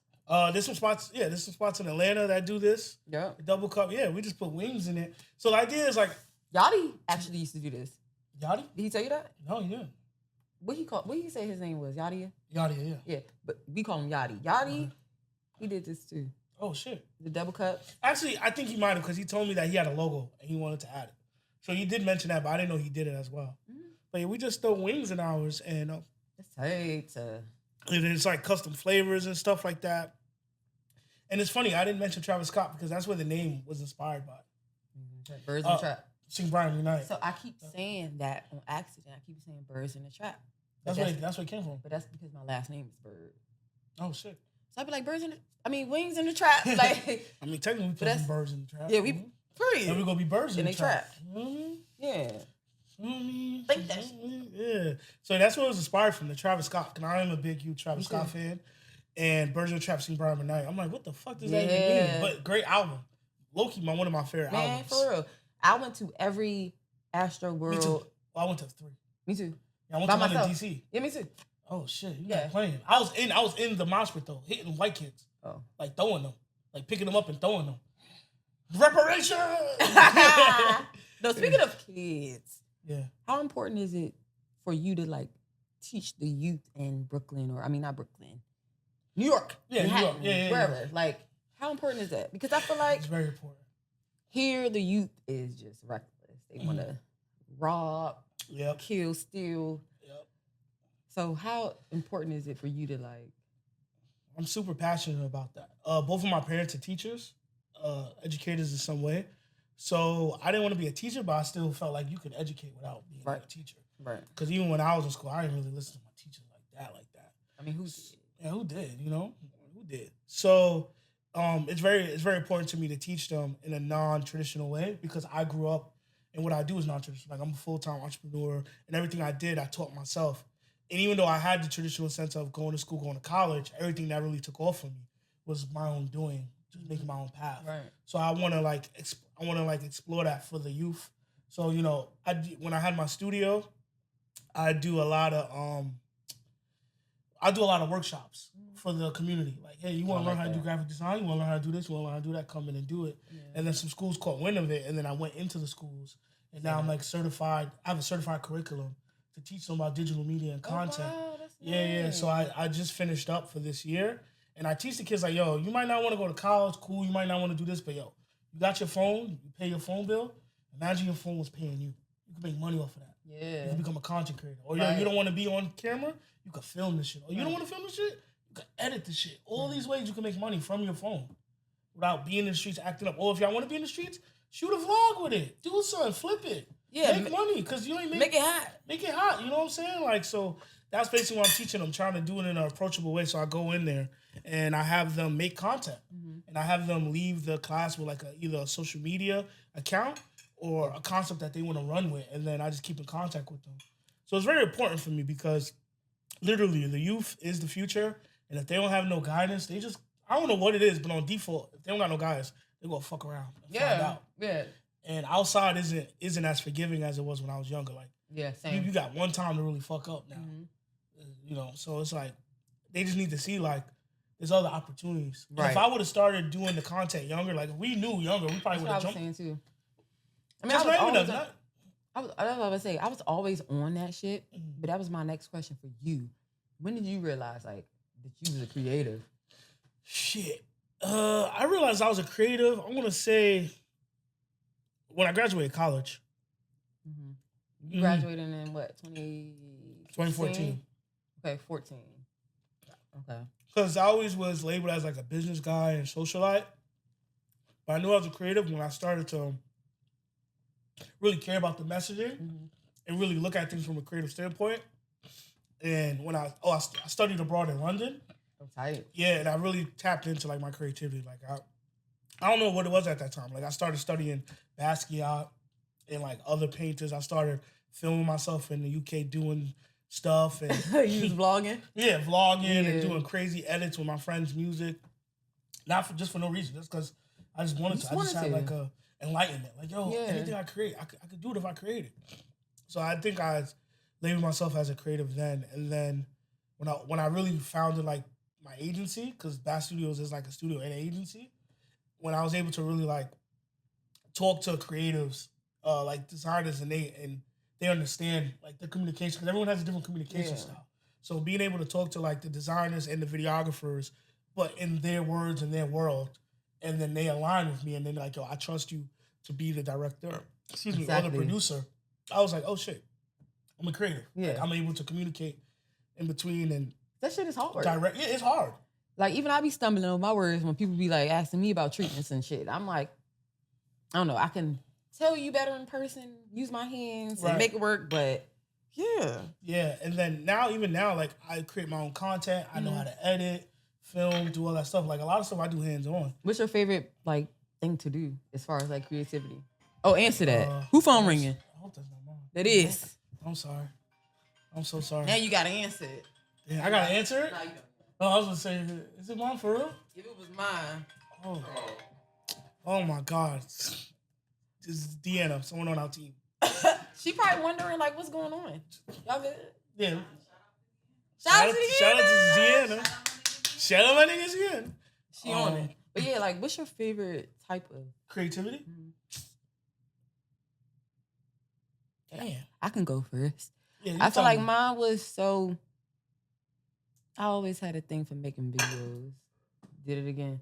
There's some spots in Atlanta that do this. Yeah. Double cup. Yeah, we just put wings in it. So the idea is Yachty actually used to do this. Yachty? Did he tell you that? No, he didn't. What he say his name was? Yachty? Yachty, yeah. Yeah, but we call him Yachty. Yachty, he did this too. Oh, shit. The double cup. Actually, I think he might have because he told me that he had a logo and he wanted to add it. So he did mention that, but I didn't know he did it as well. Mm-hmm. But yeah, we just throw wings in ours and it's tight. And it's custom flavors and stuff like that. And it's funny, I didn't mention Travis Scott because that's where the name was inspired by. Mm-hmm. Birds in the Trap. Sing Brian Unite. So I keep saying that on accident. I keep saying Birds in the Trap. That's where it came from. But that's because my last name is Bird. Oh, shit. So I'd be like, Wings in the Trap. Technically we put some birds in the trap. Yeah, we period. And we're going to be birds in the trap. Mm-hmm. Yeah. Mm-hmm. Think that shit. Yeah. So that's what it was inspired from, the Travis Scott. Because I am a big, huge Travis Scott fan. And Birds in the Trap, Sing Brian Unite. I'm like, what the fuck does that even mean? But great album. Low-key, one of my favorite albums. For real. I went to every Astro World. Me too. Well, I went to 3. Me too. Yeah, I went to one in DC. Yeah, me too. Oh shit, you not playing. I was in the mosh pit though, hitting white kids. Oh. Like throwing them. Like picking them up and throwing them. Reparation! No, speaking of kids, yeah. How important is it for you to like teach the youth in Brooklyn, or I mean not Brooklyn, New York, Manhattan, New York, wherever? Like, how important is that? Because I feel like it's very important. Here, the youth is just reckless. They want to rob, kill, steal. Yep. So, how important is it for you to like? I'm super passionate about that. Both of my parents are teachers, educators in some way. So I didn't want to be a teacher, but I still felt like you could educate without being a teacher. Right. Because even when I was in school, I didn't really listen to my teachers like that. I mean, who did? Yeah, who did? You know, who did? So it's very important to me to teach them in a non-traditional way because I grew up and what I do is non-traditional. Like I'm a full-time entrepreneur and everything I did, I taught myself. And even though I had the traditional sense of going to school, going to college, everything that really took off for me was my own doing, just making my own path. Right. So I want to explore that for the youth. So you know, when I had my studio, I do a lot of workshops for the community. Like, hey, you want to learn how to do graphic design? You want to learn how to do this? You want to learn how to do that? Come in and do it. Yeah. And then some schools caught wind of it, and then I went into the schools, and now I'm like certified. I have a certified curriculum to teach them about digital media and content. Wow, that's yeah. nice. So I just finished up for this year, and I teach the kids like, yo, you might not want to go to college, cool. You might not want to do this, but yo, you got your phone, you pay your phone bill. Imagine your phone was paying you. You can make money off of that. Yeah. You can become a content creator. Or yo, you don't want to be on camera, you can film this shit. Or you don't want to film this shit, you can edit this shit. All these ways you can make money from your phone without being in the streets acting up. Or if y'all want to be in the streets, shoot a vlog with it. Do something, flip it. Yeah, make money because you ain't make it hot. Make it hot. You know what I'm saying? Like, so that's basically what I'm teaching them. Trying to do it in an approachable way. So I go in there and I have them make content, and I have them leave the class with like either a social media account or a concept that they want to run with, and then I just keep in contact with them. So it's very important for me because literally the youth is the future, and if they don't have no guidance, they just I don't know what it is, but on default, if they don't got no guidance, they gonna fuck around and find out. Yeah. And outside isn't as forgiving as it was when I was younger. Like, same. You got one time to really fuck up now. You know, so it's like they just need to see like there's other opportunities. Right. If I would have started doing the content younger, like if we knew younger, we probably would have jumped. That's what I was saying too. I mean, I was about to say I was always on that shit, but that was my next question for you. When did you realize like that you was a creative? Shit. I realized I was a creative. I want to say when I graduated college. You graduated in what, 2014? Okay, 14. Okay. Because I always was labeled as like a business guy and socialite. But I knew I was a creative when I started to really care about the messaging and really look at things from a creative standpoint. And when I studied abroad in London. Oh, tight. Yeah, and I really tapped into like my creativity. Like I don't know what it was at that time. Like I started studying Basquiat and like other painters. I started filming myself in the UK doing stuff and you was vlogging? Yeah, vlogging and doing crazy edits with my friends' music. Not for no reason, just because I just wanted to. I just had like a enlightenment. Like, yo, anything I create, I could do it if I create it. So I think I labeled myself as a creative then. And then when I really founded like my agency, because Bass Studios is like a studio and agency, when I was able to really like talk to creatives, like designers, and they understand like the communication, because everyone has a different communication style. So being able to talk to like the designers and the videographers, but in their words and their world, and then they align with me, and then like, yo, I trust you to be the director, or the producer. I was like, oh shit, I'm a creative. Yeah, like, I'm able to communicate in between, and that shit is hard. It's hard. Like, even I be stumbling over my words when people be like asking me about treatments and shit. I'm like, I don't know. I can tell you better in person, use my hands and make it work, but yeah. Yeah, and then even now, like I create my own content. I know how to edit, film, do all that stuff. Like a lot of stuff I do hands-on. What's your favorite like thing to do as far as like creativity? Oh, answer that. Who phone ringing? I hope that's not mine. That is. I'm sorry. I'm so sorry. Now you gotta answer it. Yeah, I gotta answer it? No, you don't. No, I was gonna say, is it mine for real? If it was mine. Oh my God. This is Deanna, someone on our team. She probably wondering like what's going on. Y'all good? Yeah. Shout out to Gianna. Shout out my niggas again. She on it. But yeah, like, what's your favorite type of creativity? Damn. I can go first. Yeah, I feel like mine was so... I always had a thing for making videos. Did it again.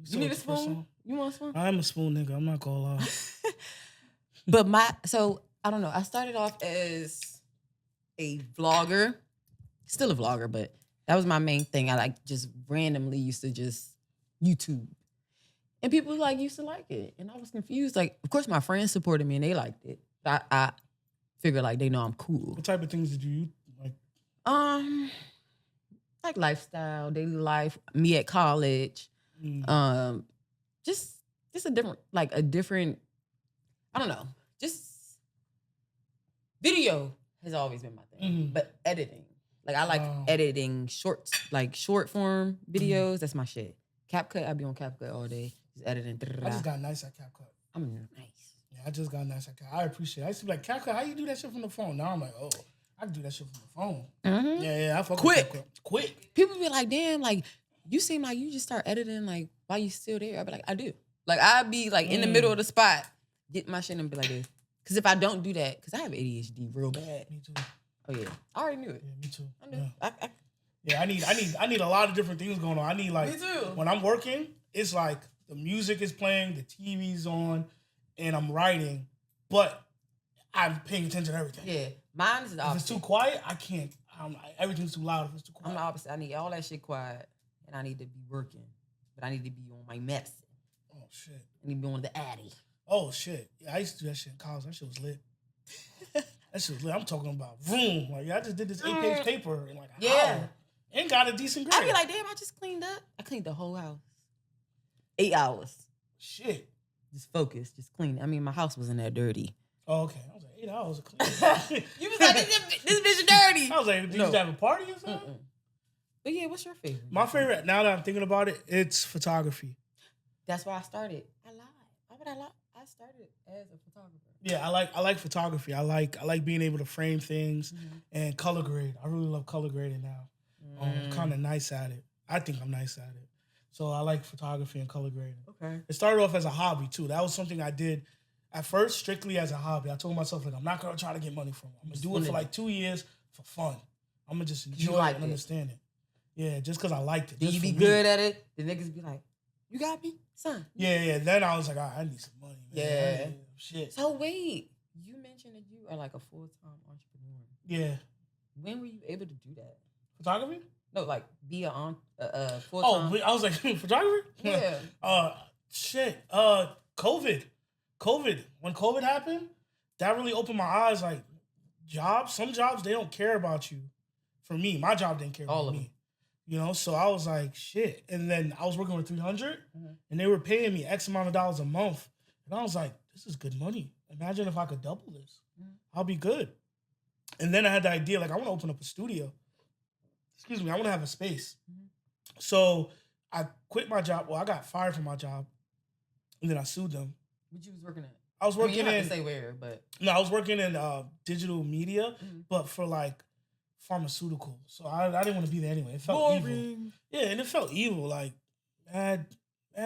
You need a spoon? You want a spoon? I'm a spoon nigga. I'm not gonna lie. But I don't know. I started off as a vlogger. Still a vlogger, but that was my main thing. I like just randomly used to just YouTube. And people like used to like it. And I was confused. Like, of course my friends supported me and they liked it. But I figured like they know I'm cool. What type of things did you like? Like lifestyle, daily life, me at college. Just a different, I don't know. Just video has always been my thing. But editing. Like I like editing short form videos. That's my shit. CapCut, I be on CapCut all day. Just editing. I just got nice at CapCut. I'm nice. Yeah, I just got nice at CapCut. I appreciate it. I used to be like, CapCut, how you do that shit from the phone? Now I'm like, oh, I can do that shit from the phone. Mm-hmm. Yeah, I fuck quick. with CapCut. Quick. People be like, damn, like, you seem like you just start editing, like, while you still there. I be like, I do. Like, I be, like, in the middle of the spot, get my shit and be like this. Because if I don't do that, because I have ADHD real bad. Me too. Oh, yeah. I already knew it. Yeah, me too. I knew it. Yeah, I need a lot of different things going on. I need like Me too. When I'm working, it's like the music is playing, the TV's on, and I'm writing, but I'm paying attention to everything. Yeah, mine is the opposite. If it's too quiet, I can't. Everything's too loud if it's too quiet. I'm the opposite. I need all that shit quiet, and I need to be working, but I need to be on my medicine. Oh shit. I need to be on the Addy. Oh shit. Yeah, I used to do that shit in college. That shit was lit. That shit was lit. I'm talking about vroom. Like I just did this 8-page paper in like an hour. And got a decent grade. I be like, damn, I just cleaned up. I cleaned the whole house. 8 hours. Shit. Just focus, just clean. I mean, my house wasn't that dirty. Oh, okay. I was like, 8 hours of cleaning. You was like, this bitch dirty. I was like, did you have a party or something? But yeah, what's your favorite? My favorite, now that I'm thinking about it, it's photography. That's where I started. I lied. Why would I lie? I started as a photographer. Yeah, I like photography. I like being able to frame things and color grade. I really love color grading now. I'm kind of nice at it. I think I'm nice at it. So I like photography and color grading. Okay. It started off as a hobby too. That was something I did at first strictly as a hobby. I told myself like I'm not gonna try to get money from it. I'm gonna do it for like 2 years for fun. I'm gonna just enjoy it and understand it. Yeah, just because I liked it. Did you be good at it? The niggas be like, "You got me, son." Yeah. Then I was like, I need some money. Man. Yeah. Shit. So wait, you mentioned that you are like a full-time entrepreneur. Yeah. When were you able to do that? Photography? No, like be full-time. Oh, I was like, photography? Yeah. Shit. COVID. When COVID happened, that really opened my eyes. Like, some jobs, they don't care about you. For me, my job didn't care about me. You know, so I was like, shit. And then I was working with 300, and they were paying me X amount of dollars a month. And I was like, this is good money. Imagine if I could double this. I'll be good. And then I had the idea, like, I want to open up a studio. I want to have a space. So I quit my job. Well, I got fired from my job, and then I sued them. What you was working at? I was working you don't have to say where, but no, I was working in digital media, but for like pharmaceutical. So I didn't want to be there anyway. It felt evil. Yeah, and it felt evil. Like bad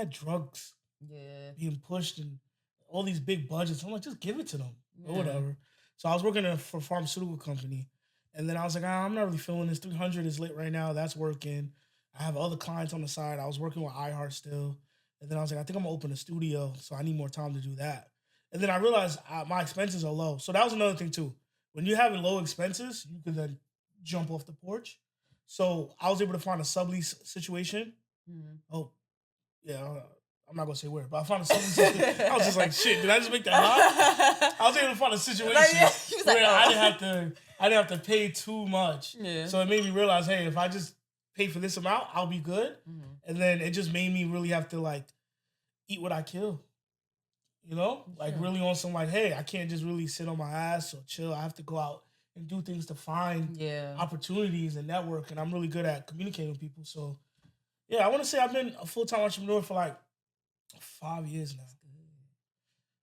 drugs. Yeah, being pushed and all these big budgets. I'm like, just give it to them or whatever. So I was working for a pharmaceutical company. And then I was like, I'm not really feeling this. 300 is lit right now. That's working. I have other clients on the side. I was working with iHeart still. And then I was like, I think I'm going to open a studio. So I need more time to do that. And then I realized my expenses are low. So that was another thing too. When you have low expenses, you can then jump off the porch. So I was able to find a sublease situation. Oh, yeah. I'm not going to say where, but I found a sublease situation. I was just like, shit, did I just make that hot? I was able to find a situation where I didn't have to pay too much. Yeah. So it made me realize, hey, if I just pay for this amount, I'll be good. And then it just made me really have to like eat what I kill. You know? Like really on some like, hey, I can't just really sit on my ass or chill. I have to go out and do things to find opportunities and network. And I'm really good at communicating with people. So yeah, I want to say I've been a full-time entrepreneur for like 5 years now.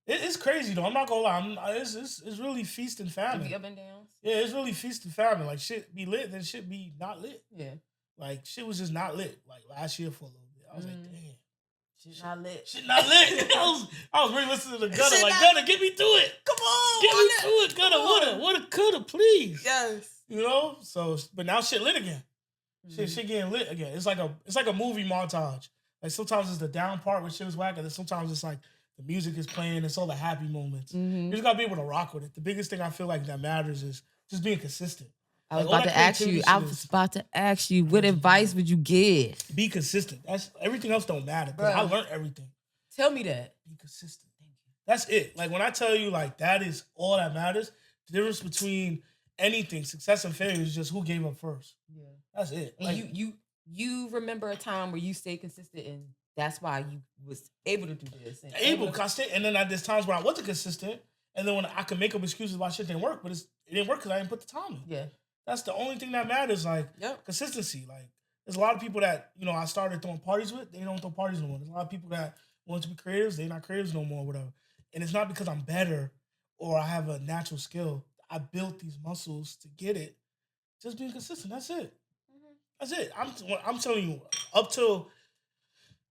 It's crazy though. I'm not gonna lie. It's really feast and famine. Be up and downs. Yeah, it's really feast and famine. Like shit be lit, then shit be not lit. Yeah. Like shit was just not lit. Like last year for a little bit. I was like, damn. Shit not lit. Shit not lit. I was really listening to Gunna. Like, Gunna, get me through it. Come on. Get me through it, Gunna. Woulda, coulda, please. Yes. You know? So, but now shit lit again. Shit getting lit again. It's like a movie montage. Like sometimes it's the down part where shit was whack, and then sometimes it's like the music is playing. It's all the happy moments. You just gotta be able to rock with it. The biggest thing I feel like that matters is just being consistent. I was about to ask you, what advice would you give? Be consistent. That's everything else don't matter. Because I learned everything. Tell me that. Be consistent. That's it. Like when I tell you, like that is all that matters. The difference between anything, success and failure, is just who gave up first. Yeah, that's it. And like, you remember a time where you stayed consistent, and that's why you was able to do this. And then there's times where I wasn't consistent, and then when I could make up excuses why shit didn't work, but it didn't work because I didn't put the time in. Yeah. That's the only thing that matters, like consistency. Like, there's a lot of people that, I started throwing parties with, they don't throw parties no more. There's a lot of people that want to be creatives, they're not creatives no more, whatever. And it's not because I'm better or I have a natural skill. I built these muscles to get it. Just being consistent, that's it. That's it. I'm telling you, up till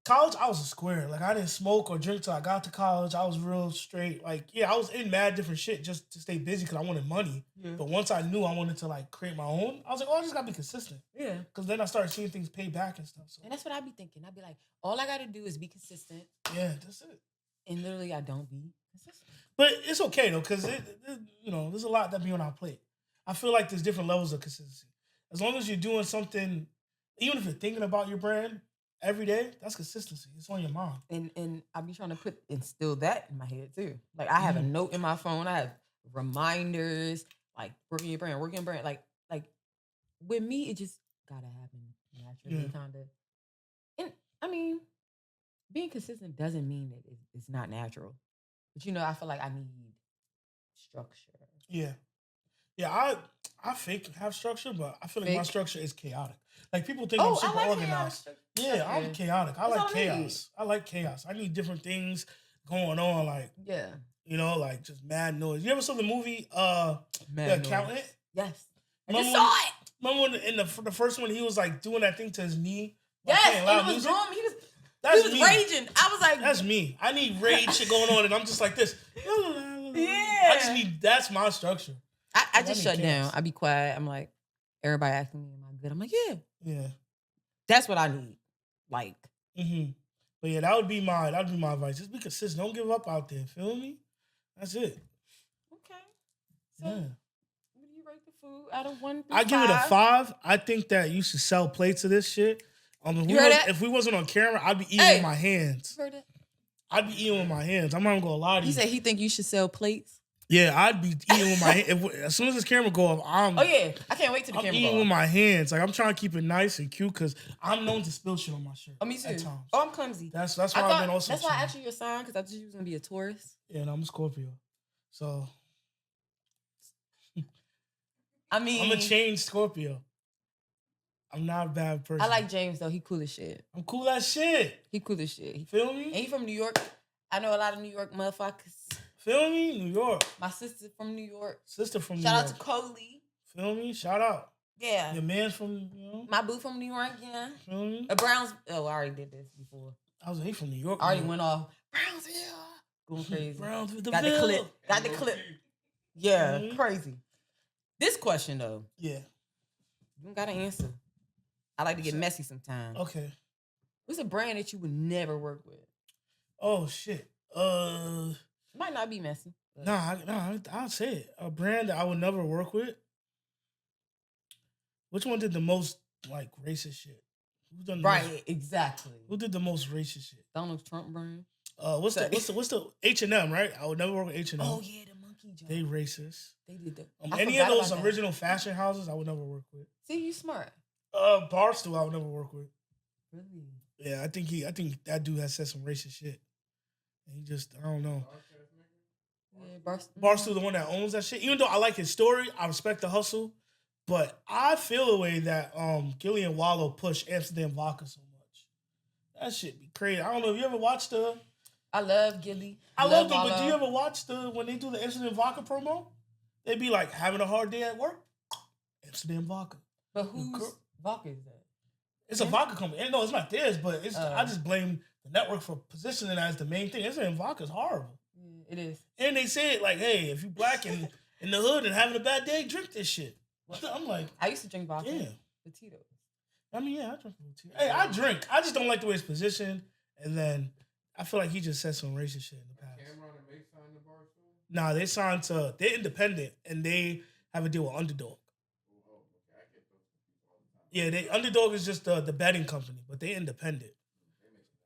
college, I was a square. Like, I didn't smoke or drink till I got to college. I was real straight. Like, yeah, I was in mad different shit just to stay busy because I wanted money. Yeah. But once I knew I wanted to, like, create my own, I was like, I just got to be consistent. Yeah. Because then I started seeing things pay back and stuff. So. And that's what I be thinking. I'd be like, all I got to do is be consistent. Yeah, that's it. And literally, I don't be consistent. But it's okay, though, because, there's a lot that be on our plate. I feel like there's different levels of consistency. As long as you're doing something, even if you're thinking about your brand, every day, that's consistency. It's on your mind. And I be trying to instill that in my head too. Like I have a note in my phone. I have reminders, like working your brand. Like with me, it just gotta happen naturally, kind of. And I mean, being consistent doesn't mean that it's not natural. But I feel like I need structure. Yeah. Yeah, I fake have structure, but I feel like my structure is chaotic. Like people think I'm super organized. Yeah, I'm chaotic. I like chaos. I like chaos. I need different things going on. Like like just mad noise. You ever saw the movie The Accountant? Yes. I just saw it. Remember when in the first one he was like doing that thing to his knee? Yes, and it was wrong. He was raging. I was like, that's me. I need rage shit going on, and I'm just like this. Yeah. I just need. That's my structure. I just shut down. I be quiet. I'm like, everybody asking me, am I good? I'm like, yeah. Yeah. That's what I need. Like. Mm-hmm. But yeah, that would be my advice. Just be consistent. Don't give up out there. Feel me? That's it. Okay. So, what do you rate the food out of 1 through 5? I give it a 5. I think that you should sell plates of this shit. If we wasn't on camera, I'd be eating with my hands. You heard that? I'd be eating with my hands. I'm not gonna lie to you. He said he think you should sell plates. Yeah, I'd be eating with my hands. As soon as this camera go off, I can't wait till the camera go off. I'm eating with my hands. Like, I'm trying to keep it nice and cute because I'm known to spill shit on my shirt. Oh, me too. Oh, I'm clumsy. That's why I've been also. That's why I asked you your sign, because I thought you was going to be a Taurus. Yeah, and I'm a Scorpio. So. I mean. I'm a changed Scorpio. I'm not a bad person. I like James, though. He cool as shit. I'm cool as shit. He cool as shit. You feel me? And he from New York. I know a lot of New York motherfuckers. Feel me? New York. My sister from New York. New York. Shout out to Coley. Feel me? Shout out. Yeah. Your man's from, My boo from New York, yeah. Feel me? Browns. Oh, I already did this before. I was from New York. I already went off. Brownsville. Going crazy. Brownsville. Got the clip. Yeah, crazy. This question, though. Yeah. You don't got to answer. I like to get messy sometimes. Okay. What's a brand that you would never work with? Oh, shit. Might not be messy. I'll say it. A brand that I would never work with. Which one did the most like racist shit? Who's done exactly. Who did the most racist shit? Donald Trump brand. What's the H&M, right? I would never work with H&M. Oh yeah, the monkey job. They racist. They did that. Any of those original fashion houses, I would never work with. See, you smart. Barstool, I would never work with. Really? Yeah, I think that dude has said some racist shit. And he just, I don't know. Yeah, Barstool, the one that owns that shit. Even though I like his story, I respect the hustle, but I feel the way that Gillian Wallow pushed Amsterdam vodka so much. That shit be crazy. I don't know if you ever watched I love Gilly. I love them, but do you ever watch when they do the Amsterdam vodka promo? They be like, having a hard day at work? Amsterdam vodka. But whose vodka is that? It's a vodka company. No, it's not theirs, but I just blame the network for positioning it as the main thing. Amsterdam vodka is horrible. Yeah, it is. And they say it like, hey, if you black and in the hood and having a bad day, drink this shit. I'm like, I used to drink vodka. Yeah. With Tito's. I mean, yeah, I drink Tito's. Hey, I drink. I just don't like the way it's positioned. And then I feel like he just said some racist shit in the past. Cameron and Mace signed the bar too? Nah, they signed they're independent and they have a deal with Underdog. Oh, okay. I get those people all the time. Yeah, Underdog is just the betting company, but they're independent. They make that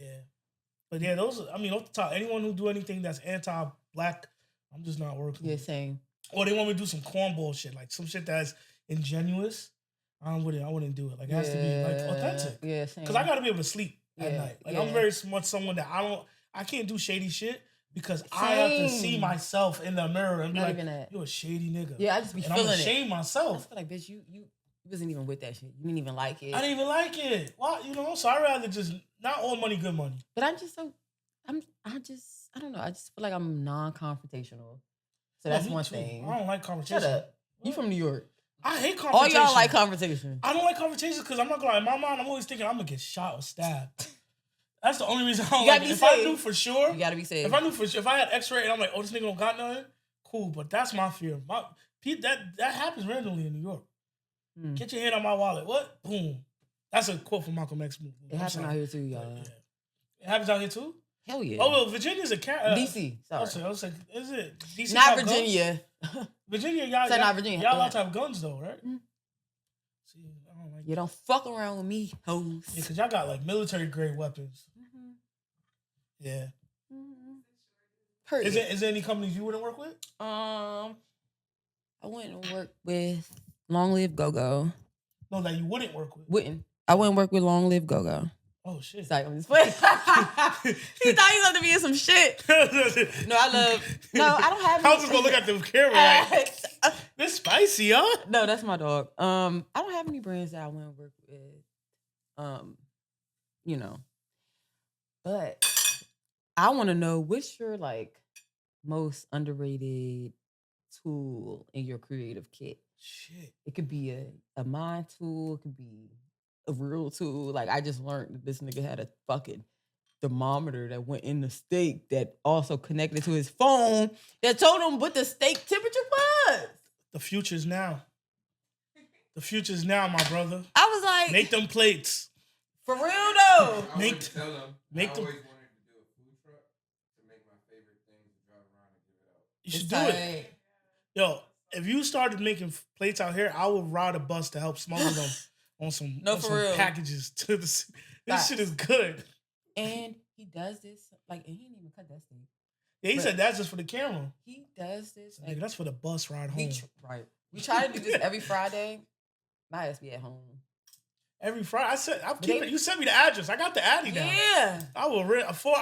money. Yeah. But yeah, off the top, anyone who do anything that's anti-black, I'm just not working. Yeah, same. Or they want me to do some cornball shit, like some shit that's ingenuous. I wouldn't do it. Like, it has to be like authentic. Yeah, same. Because I got to be able to sleep at night. Like, I'm very much someone that I can't do shady shit because I have to see myself in the mirror and be like, you're a shady nigga. Yeah, I just be and feeling I'm ashamed myself. I just feel like, bitch, you wasn't even with that shit. You didn't even like it. I didn't even like it. Well, so I'd rather just, not all money, good money. But I don't know. I just feel like I'm non-confrontational. So that's one thing. I don't like conversation. Shut up. You from New York. I hate confrontation. All y'all like confrontation. I don't like confrontation because I'm not gonna lie. In my mind, I'm always thinking I'm gonna get shot or stabbed. That's the only reason I don't like it. If I knew for sure, you gotta be safe. If I knew for sure, if I had X-ray and I'm like, oh, this nigga don't got nothing, cool. But that's my fear. That happens randomly in New York. Get your hand on my wallet. What? Boom. That's a quote from Malcolm X movie. It happens out here too, y'all. Yeah. It happens out here too? Hell yeah. Oh, well, Virginia's a DC. Sorry. I was like, is it DC? Not Virginia. Virginia, y'all. Not Virginia. Y'all allowed to have guns though, right? Mm-hmm. See, I don't like you don't fuck around with me, hoes. Yeah, because y'all got like military grade weapons. Mm-hmm. Yeah. Mm-hmm. Is there any companies you wouldn't work with? I wouldn't work with Long Live Go-Go. No, that you wouldn't work with. Wouldn't. I wouldn't work with Long Live Go-Go. Oh shit! Sorry, I'm just playing. He thought he was about to be in some shit. No, I don't have. I was just gonna look at the camera. Like, this spicy, huh? No, that's my dog. I don't have any brands that I want to work with. But I want to know what's your like most underrated tool in your creative kit. Shit, it could be a mind tool. It could be a real tool. Like, I just learned that this nigga had a fucking thermometer that went in the steak that also connected to his phone that told him what the steak temperature was. The future's now. The future's now, my brother. I was like, make them plates. For real though. I always wanted to do a food truck to make my favorite things and drive around and give it out. You should do it. Yo, if you started making plates out here, I would ride a bus to help smuggle them. On some packages to this shit is good. And he does this and he didn't even cut that steak. Yeah, he said that's just for the camera. He does this. Like, that's for the bus ride home. Right. We try to do this every Friday. My ass be at home. Every Friday, you sent me the address. I got the Addy now. Yeah. I will rent 4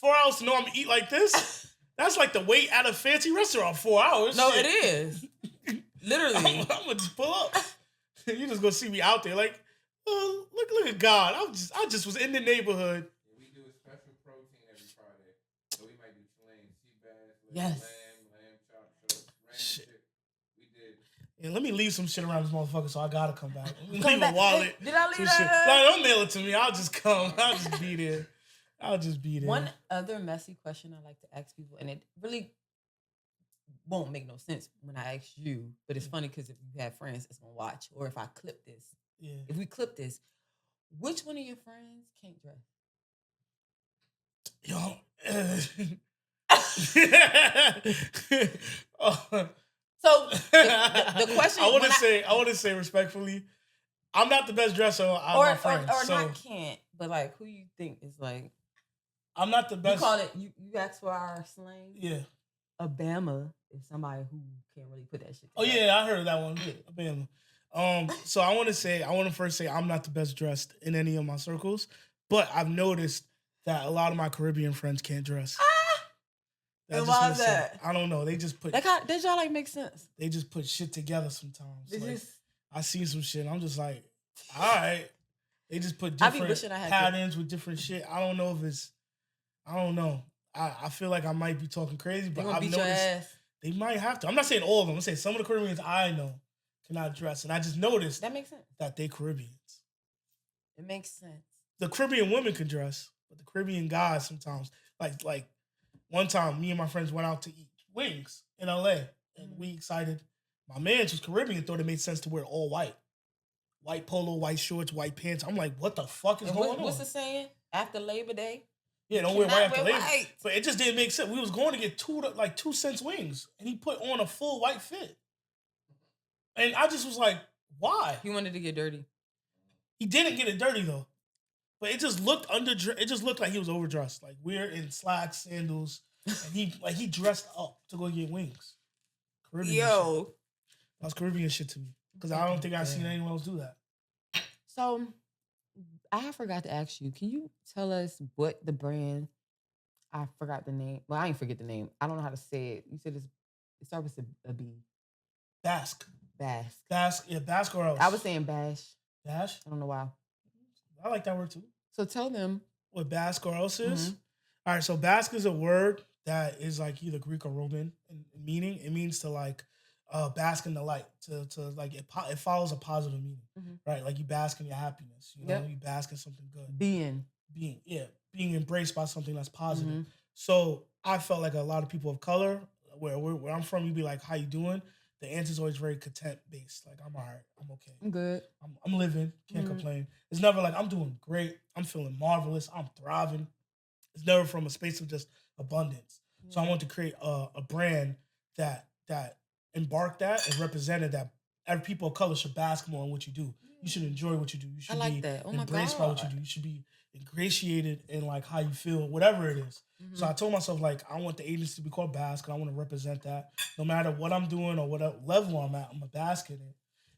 hours to know I'm gonna eat like this. That's like the wait at a fancy restaurant. 4 hours. No, shit. It is. Literally. I'm gonna just pull up. You just gonna see me out there like, oh, look at God. I just was in the neighborhood. Yeah, we do a special protein every Friday. So we might do sea bass, lamb chop, shit. We did. Yeah, let me leave some shit around this motherfucker so I gotta come back. Leave a wallet. Did I leave that? Shit. No, don't mail it to me. I'll just come. I'll just be there. One other messy question I like to ask people, and it really won't make no sense when I ask you, but it's funny because if you have friends that's gonna watch, or if I clip this, if we clip this, which one of your friends can't dress? Yo, so the question I want to say respectfully, I'm not the best dresser out of my friends. Or not can't, but like who you think is like? I'm not the best. You call it. You ask for our slang. Yeah. Obama is somebody who can't really put that shit together. Oh yeah, I heard that one. Yeah. Obama. So I want to first say I'm not the best dressed in any of my circles, but I've noticed that a lot of my Caribbean friends can't dress. And why is that? I don't know. They just put. Does y'all like make sense? They just put shit together sometimes. Like, I see some shit. I'm just like, all right. They just put different patterns with different shit. I don't know if it's I don't know. I feel like I might be talking crazy, but I've beat your noticed ass. they might have to. I'm not saying all of them. I'm saying some of the Caribbeans I know cannot dress, and I just noticed That makes sense. that they Caribbeans. It makes sense. The Caribbean women can dress, but the Caribbean guys sometimes, like one time, me and my friends went out to eat wings in LA, and we excited. My man was Caribbean, thought it made sense to wear all white. White polo, white shorts, white pants. I'm like, what the fuck is going on? What's the saying? After Labor Day? Yeah, don't wear white after Labor. White. But it just didn't make sense. We was going to get 2 cents wings, and he put on a full white fit. And I just was like, why? He wanted to get dirty. He didn't get it dirty though. But it just looked it just looked like he was overdressed. Like we're in slacks, sandals, and he dressed up to go get wings. Caribbean shit. That's Caribbean shit to me. Because I don't think I've seen anyone else do that. So I forgot to ask you, can you tell us what the brand, I forgot the name. Well, I ain't forget the name. I don't know how to say it. You said it starts with a B. Basque. Yeah, Basque or else. I was saying bash. Bash? I don't know why. I like that word too. So tell them. What Basque or else is? Mm-hmm. All right, so Basque is a word that is like either Greek or Roman in meaning. It means to like bask in the light, to like it follows a positive meaning, right? Like you bask in your happiness, you know, you bask in something good. Being embraced by something that's positive. Mm-hmm. So I felt like a lot of people of color, where I'm from, you'd be like, how you doing? The answer's always very content based. Like, I'm all right. I'm okay. I'm good. I'm living. Can't complain. It's never like, I'm doing great. I'm feeling marvelous. I'm thriving. It's never from a space of just abundance. So I want to create a brand that embarked that and represented that every people of color should bask more in what you do. You should enjoy what you do. You should be embraced by what you do. You should be ingratiated in like how you feel, whatever it is. Mm-hmm. So I told myself, like, I want the agency to be called Bask, and I want to represent that. No matter what I'm doing or what level I'm at, I'm a bask in it.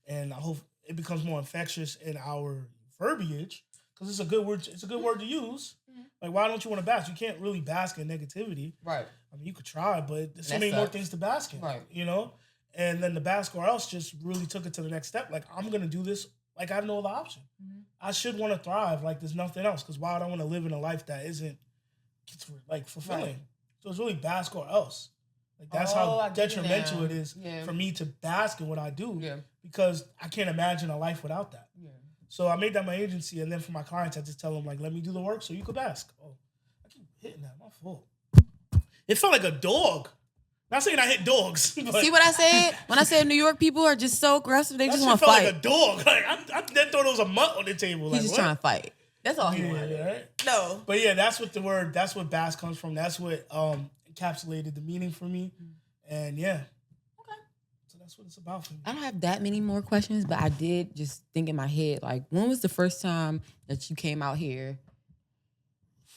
And I hope it becomes more infectious in our verbiage, because it's a good word. It's a good word to use. Mm-hmm. Like, why don't you want to bask? You can't really bask in negativity. Right. I mean, you could try, but there's so many more things to bask in. Right. You know? And then the Bask or else just really took it to the next step. Like, I'm going to do this. Like, I have no other option. Mm-hmm. I should want to thrive like there's nothing else, because why would I want to live in a life that isn't, like, fulfilling? Right. So it's really Bask or else. Like, that's how detrimental it is for me to bask in what I do, because I can't imagine a life without that. Yeah. So I made that my agency, and then for my clients, I just tell them, like, let me do the work so you could bask. Oh, I keep hitting that. My fault. It felt like a dog. Not saying I hit dogs. See what I said? When I said New York people are just so aggressive, they just want to fight. Like a dog. Like, I then thought it was a mutt on the table. He's just trying to fight. That's all he wanted. Right? No. But yeah, that's what bask comes from. That's what encapsulated the meaning for me. And yeah. Okay. So that's what it's about for me. I don't have that many more questions, but I did just think in my head, like, when was the first time that you came out here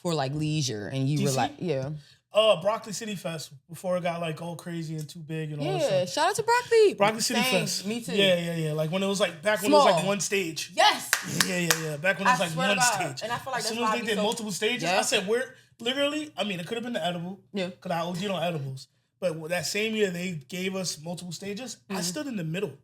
for like leisure and you were like, Broccoli City Fest, before it got like all crazy and too big and all that stuff. Yeah, shout out to Broccoli. Broccoli City Fest. Me too. Yeah. Like when it was like, back when it was like one stage. Yes. Yeah. Back when it was like one stage. And I feel like as soon as they did multiple stages, I said, we're literally, I mean, it could have been the edible. Yeah. Because I OD'd on edibles. But that same year they gave us multiple stages, I stood in the middle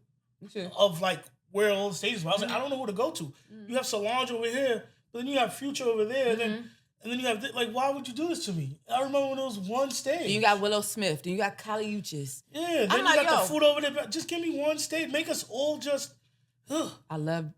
of like where all the stages were. I was like, I don't know who to go to. You have Solange over here, but then you have Future over there, and then you have, like, why would you do this to me? I remember when it was one stage. Then you got Willow Smith. Then you got Kali Uchis. Yeah, then you got the food over there. Just give me one stage. Make us all just, I loved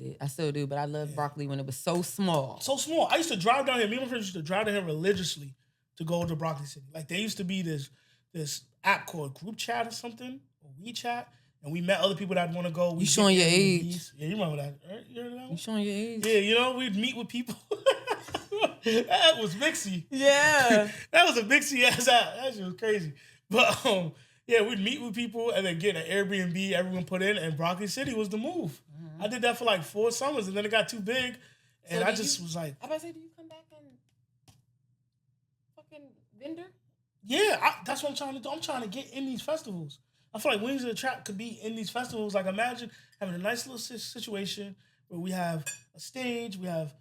it. I still do, but I loved Broccoli when it was so small. So small. I used to drive down here. Me and my friends used to drive down here religiously to go to Broccoli City. Like, there used to be this app called Group Chat or something, or WeChat, and we met other people that want to go. You showing your age. Yeah, you remember that, right? You heard of that one? You showing your age. Yeah, you know, we'd meet with people. That was mixy. Yeah. That was a mixy ass app. That shit was crazy. But we'd meet with people and then get an Airbnb everyone put in, and Broccoli City was the move. Mm-hmm. I did that for like 4 summers, and then it got too big, and I just was like, I about to say, do you come back and fucking vendor? Yeah, that's what I'm trying to do. I'm trying to get in these festivals. I feel like Wings of the Trap could be in these festivals. Like, imagine having a nice little situation where we have a stage, we have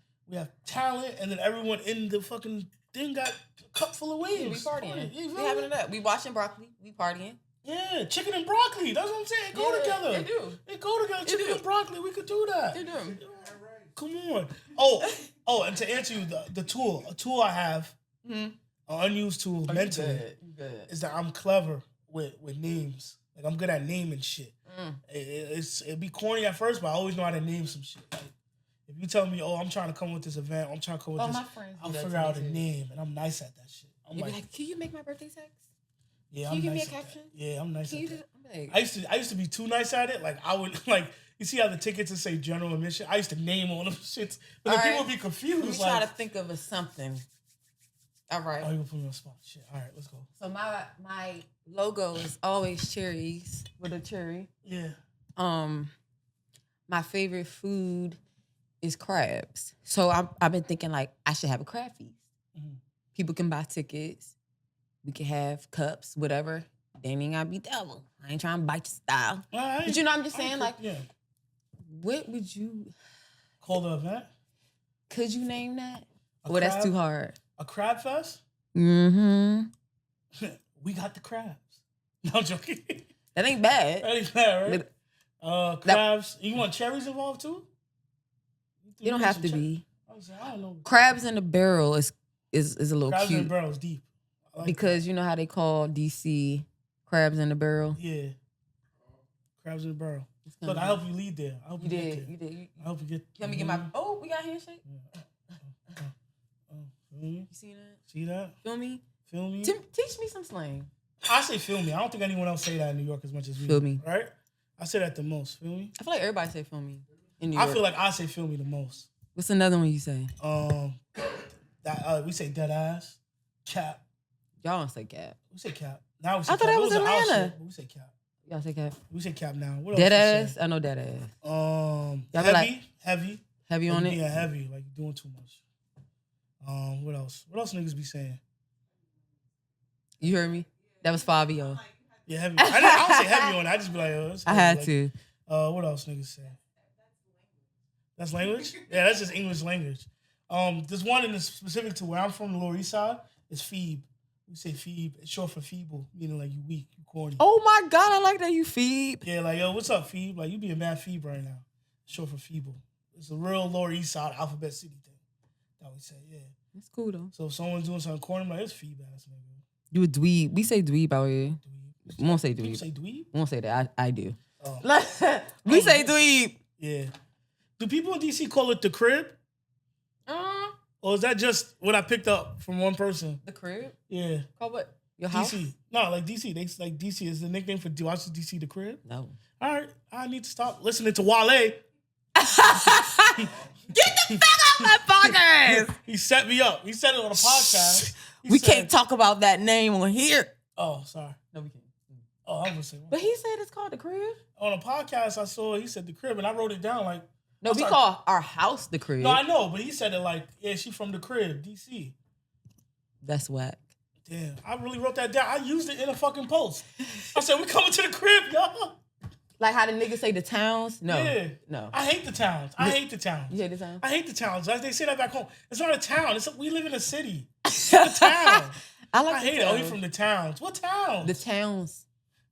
talent, and then everyone in the fucking thing got a cup full of wings. Yeah, we partying. We having it up. We watching Broccoli. We partying. Yeah, chicken and broccoli. That's what I'm saying. Go together. They do. They go together. Chicken and broccoli. We could do that. They do. Come on. Oh, and to answer you, the tool, a tool I have, an unused tool mentally, You good. is that I'm clever with names. Like I'm good at naming shit. It'd be corny at first, but I always know how to name some shit. Like, if you tell me, I'm trying to come with this event, I'm trying to come with this, my friends I'll figure out a name, and I'm nice at that shit. I'm You'd be like, can you make my birthday text? Yeah, Can you give me a nice at caption? that. Yeah, I'm nice Can at you that. like, I used to be too nice at it. Like I would like you see how the tickets say general admission. I used to name all them shits, but then people would be confused. Let me try to think of something. All right. Oh, you gonna put me on the spot? Shit. All right, let's go. So my logo is always cherries with a cherry. Yeah. My favorite food is crabs. So I've been thinking like I should have a crab feast. Mm-hmm. People can buy tickets. We can have cups, whatever. They ain't gotta be devil. I ain't trying to bite your style. But you know what I'm just saying? Like, what would you call the event? Could you name that? Or that's too hard. A crab fest? Mm-hmm. We got the crabs. No, I'm joking. That ain't bad. That ain't bad, right? Crabs. You want cherries involved too? You don't have to be. I don't know. Crabs in the barrel is a little crabs cute. In the barrel is deep. Like because you know how they call DC crabs in the barrel? Yeah. Crabs in the barrel. Look, I help you lead there. I hope you get there. You did. I hope you get. Let me get my. Oh, we got a handshake. Feel me? You see that? See that? Feel me? Feel me? Teach me some slang. I say feel me. I don't think anyone else say that in New York as much as we. Feel me. Right? I say that the most. Feel me? I feel like everybody say feel me in New York. I feel like I say feel me the most. What's another one you say? We say dead ass, cap. Y'all don't say cap. We say cap. Now we say I thought cap. that was Atlanta. Shit, we say cap. Y'all say cap. We say cap now. What dead else? Ass. I know dead ass. Heavy. Heavy on it. Yeah, heavy. Like you're doing too much. What else? What else niggas be saying? You heard me? That was Fabio. Yeah, heavy. I don't say heavy on it. I just be like, I had to. What else niggas say? That's language? Yeah, that's just English language. There's one in the specific to where I'm from, the Lower East Side. It's Phoebe. We say Phoebe. It's short for feeble, meaning like you weak, you corny. Oh my God, I like that you Phoebe. Yeah, like, yo, what's up, Phoebe? Like, you be a mad Phoebe right now. It's short for feeble. It's a real Lower East Side alphabet city thing that we say, yeah. That's cool, though. So if someone's doing something corny, I'm like, it's Phoebe ass nigga. You a dweeb. We say dweeb out here. We won't say dweeb. You say dweeb? We won't say that. I do. Oh. We say dweeb. Yeah. Do people in DC call it the crib? Or is that just what I picked up from one person? The crib? Yeah. Call what? Your house? DC. No, like DC. They like DC is the nickname for watch DC the crib. No. All right. I need to stop listening to Wale. Get the fuck out my podcast. He set me up. He said it on a podcast. We can't talk about that name on here. Oh, sorry. No, we can't. Oh, I was gonna say. But he said it's called the crib. On a podcast, I saw he said the crib, and I wrote it down like. No, we call our house the crib. No, I know, but he said it like, yeah, she from the crib, DC. That's whack. Damn, I really wrote that down. I used it in a fucking post. I said, we coming to the crib, y'all. Like how the niggas say the towns? No. Yeah. No. I hate the towns. I hate the towns. You hate the towns? I hate the towns. They say that back home. It's not a town. We live in a city. It's a town. I hate it. Oh, you from the towns. What towns? The towns.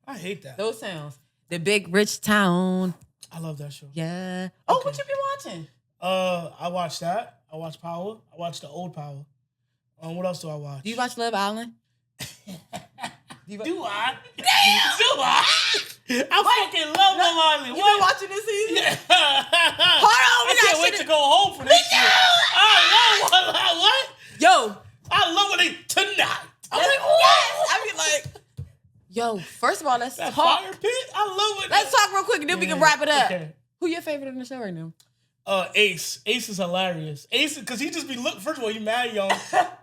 I hate that. Those towns. The big rich town. I love that show. Yeah. Oh, what you been watching? I watched that. I watched Power. I watched the old Power. What else do I watch? Do you watch Love Island? Do I? I fucking love Love Island. You been watching this season? Yeah. Hold on, I can't wait to go home for this shit. I love what? Yo. I love when they tonight. I'm like, yes. I be like, yo, first of all, let's that talk. Fire pit? I love it. Let's talk real quick and then we can wrap it up. Okay. Who your favorite on the show right now? Ace. Ace is hilarious. Ace, because he just be first of all, he mad young,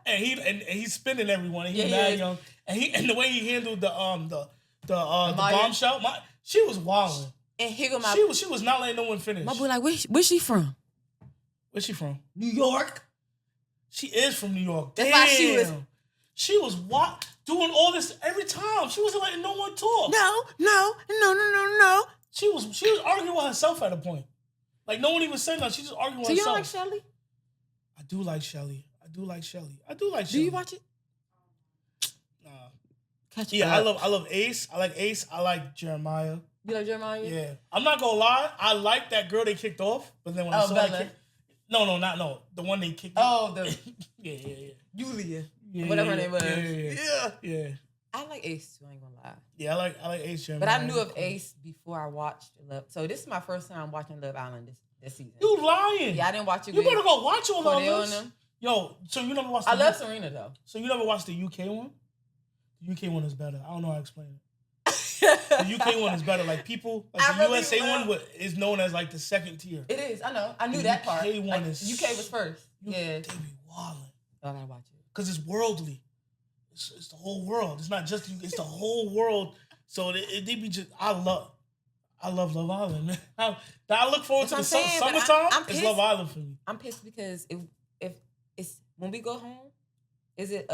and he's spinning everyone, and he mad young, and the way he handled the bombshell, she was wilding. And he go she was not letting no one finish. My boy like, where's she from? Where's she from? New York. She is from New York. That's Damn. why she was doing all this every time. She wasn't letting no one talk. No. She was arguing with herself at a point. Like, no one even said nothing. She just arguing with herself. So you don't like Shelly? I do like Shelly. Do you watch it? Catch I love Ace. I like Ace. I like Jeremiah. You like Jeremiah? Yeah. I'm not gonna lie. I like that girl they kicked off, but then when I saw Bella. that No. The one they kicked. Oh, the yeah. Julia. Yeah, Whatever her yeah, name was. Yeah. I like Ace too, I ain't gonna lie. Yeah, I like Ace. But I knew of Ace before I watched Love. So this is my first time watching Love Island this season. You lying? Yeah, I didn't watch it. You better go watch all of Cordell this. and them. Yo, so you never watched? I love Serena though. So you never watched the UK one? The UK one is better. I don't know how to explain it. The UK one is better. Like people, like the really USA one is known as like the second tier. It is. I know. I knew that part. The UK one like, is UK was first. They be wildin'. I gotta watch it because it's worldly. It's the whole world. It's not just it's the whole world. So they be just. I love Love Island, man. I look forward to the summertime. It's Love Island for me. I'm pissed because if it's when we go home, is it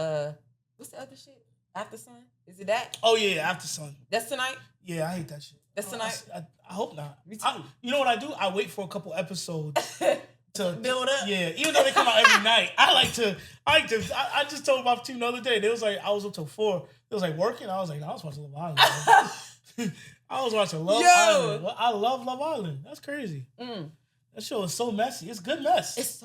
what's the other shit? After Sun? Is it that? Oh yeah, After Sun. That's tonight? Yeah, I hate that shit. That's tonight? I hope not. Me too. You know what I do? I wait for a couple episodes to build up. Yeah, even though they come out every night, I just told my team the other day. They was like, I was up till 4. It was like working. I was like, no, I was watching Love Island. I was watching Love Island. I love Love Island. That's crazy. That show is so messy. It's good mess. It's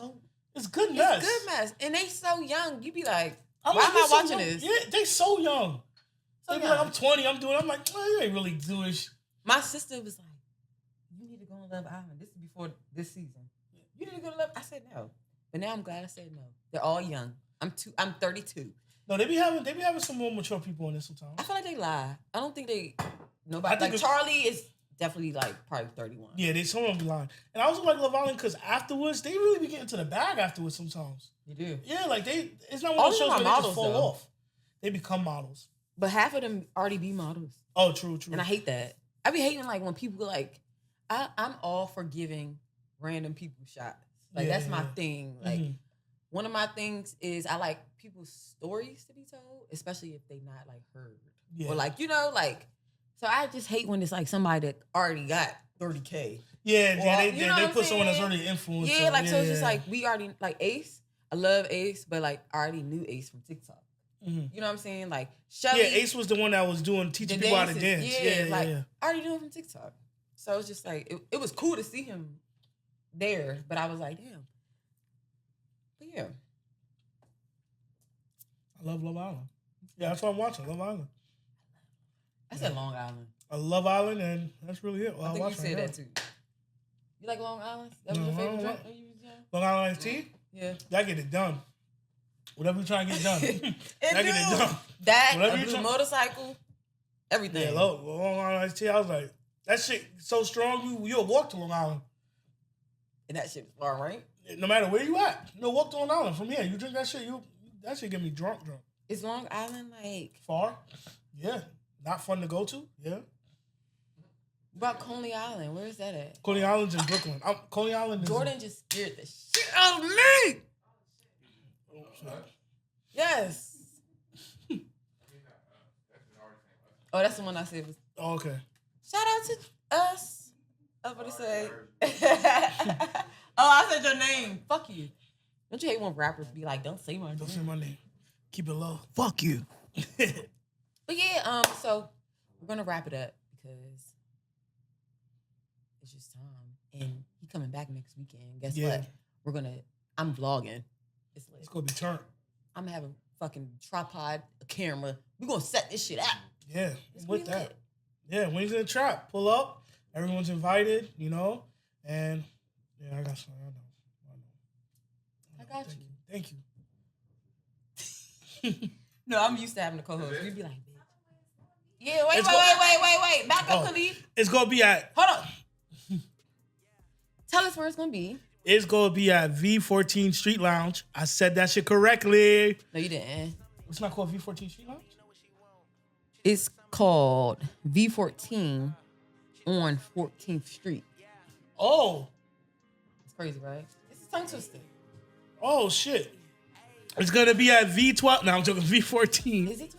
good mess. It's good mess. And they so young. You be like, why am I watching this? Yeah, they so young. They be like, I'm 20, I'm like, well, you ain't really doing shit. My sister was like, you need to go on Love Island. This is before this season. You need to go to Love. I said no. But now I'm glad I said no. They're all young. I'm 32. No, they be having some more mature people in this sometimes. I feel like they lie. I don't think nobody like Charlie is definitely like probably 31. Yeah, some of them be lying. And I also like Love Island because afterwards, they really be getting to the bag afterwards sometimes. You do? Yeah, like it's not one of those shows where they just fall off. They become models. But half of them already be models. Oh, true. And I hate that. I be hating like when people like, I'm all for giving random people shots. Like that's my thing. Like one of my things is I like people's stories to be told, especially if they not like heard. Yeah. Or like, like, so I just hate when it's like somebody that already got 30K. Yeah, they put someone that's already influenced. Yeah, like, so it's just like, we already, like Ace, I love Ace, but like, I already knew Ace from TikTok. You know what I'm saying? Like, Shelly. Yeah, Ace was the one that was teaching people how to dance. I already knew him from TikTok. So it's just like, it was cool to see him there, but I was like, damn. But yeah. I love Love Island. Yeah, that's what I'm watching, Love Island. I said Long Island. I love Island, and that's really it. I think you said that too. You like Long Island? That was your favorite drink when you was young? Long Island iced tea? Yeah. That get it done. Whatever you trying to get done. That get it done. That, a blue motorcycle, everything. Yeah, Long Island iced tea. I was like, that shit so strong, you'll walk to Long Island. And that shit was far, right? No matter where you at. You'll walk to Long Island. From here, you drink that shit, that shit get me drunk. Is Long Island like... Far? Yeah. Not fun to go to? Yeah. What about Coney Island? Where is that at? Coney Island's in Brooklyn. Coney Island is... Jordan just scared the shit out of me! Yes. Oh, that's the one I said was... Oh, okay. Shout out to us. I was about to say... I said your name. Fuck you. Don't you hate when rappers be like, don't say my name? Don't say my name. Keep it low. Fuck you. But yeah, so we're gonna wrap it up because it's just time. And he coming back next weekend. Guess what? I'm vlogging. It's gonna be turned. I'm gonna have a fucking tripod, a camera. We're gonna set this shit out. Yeah, with that. Lit. Yeah, Wings in the Trap. Pull up. Everyone's invited, and yeah, I got some. I got you. Thank you. No, I'm used to having a co-host. We'd be like, bitch. Yeah, wait. Back up, Khalif. It's gonna be at... Hold on. Tell us where it's gonna be. It's gonna be at V14 Street Lounge. I said that shit correctly. No, you didn't. It's not called V14 Street Lounge? It's called V14 on 14th Street. Oh. It's crazy, right? It's a tongue twister. Oh, shit. It's gonna be at V12. No, I'm joking. V14. Is it?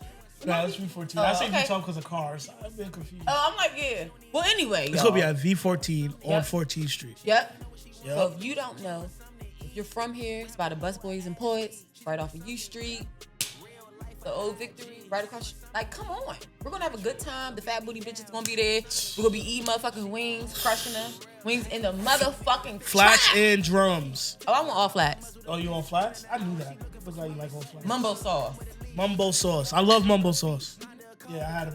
No, it's V14. I say V12 because of cars. I've been confused. Oh, I'm like, yeah. Well, anyway, it's gonna be at V14 on 14th Street. Yep. So if you don't know, if you're from here, it's by the Busboys and Poets. It's right off of U Street. the old Victory, right across. Like, come on. We're going to have a good time. The fat booty bitches going to be there. We're going to be eating motherfucking wings, crushing them. Wings in the motherfucking Flats trap. and drums. Oh, I want all flats. Oh, you want flats? I knew that. Looks like you like all flats. Mumbo sauce. Mumbo sauce. I love mumbo sauce. Yeah, I had it.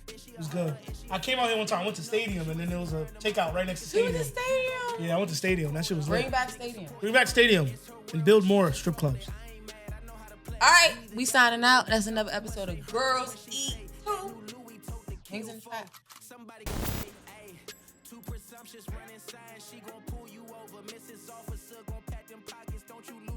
It was good. I came out here one time. I went to Stadium, and then there was a takeout right next to You Stadium. in the stadium? Yeah, I went to Stadium. That shit was Bring lit. back stadium. Bring back Stadium and build more strip clubs. All right, we signing out. That's another episode of Girls Eat Too. Things in the trap. Too presumptuous, run inside. She gon' pull you over. Mrs. Officer gon' pat them pockets. Don't you lose.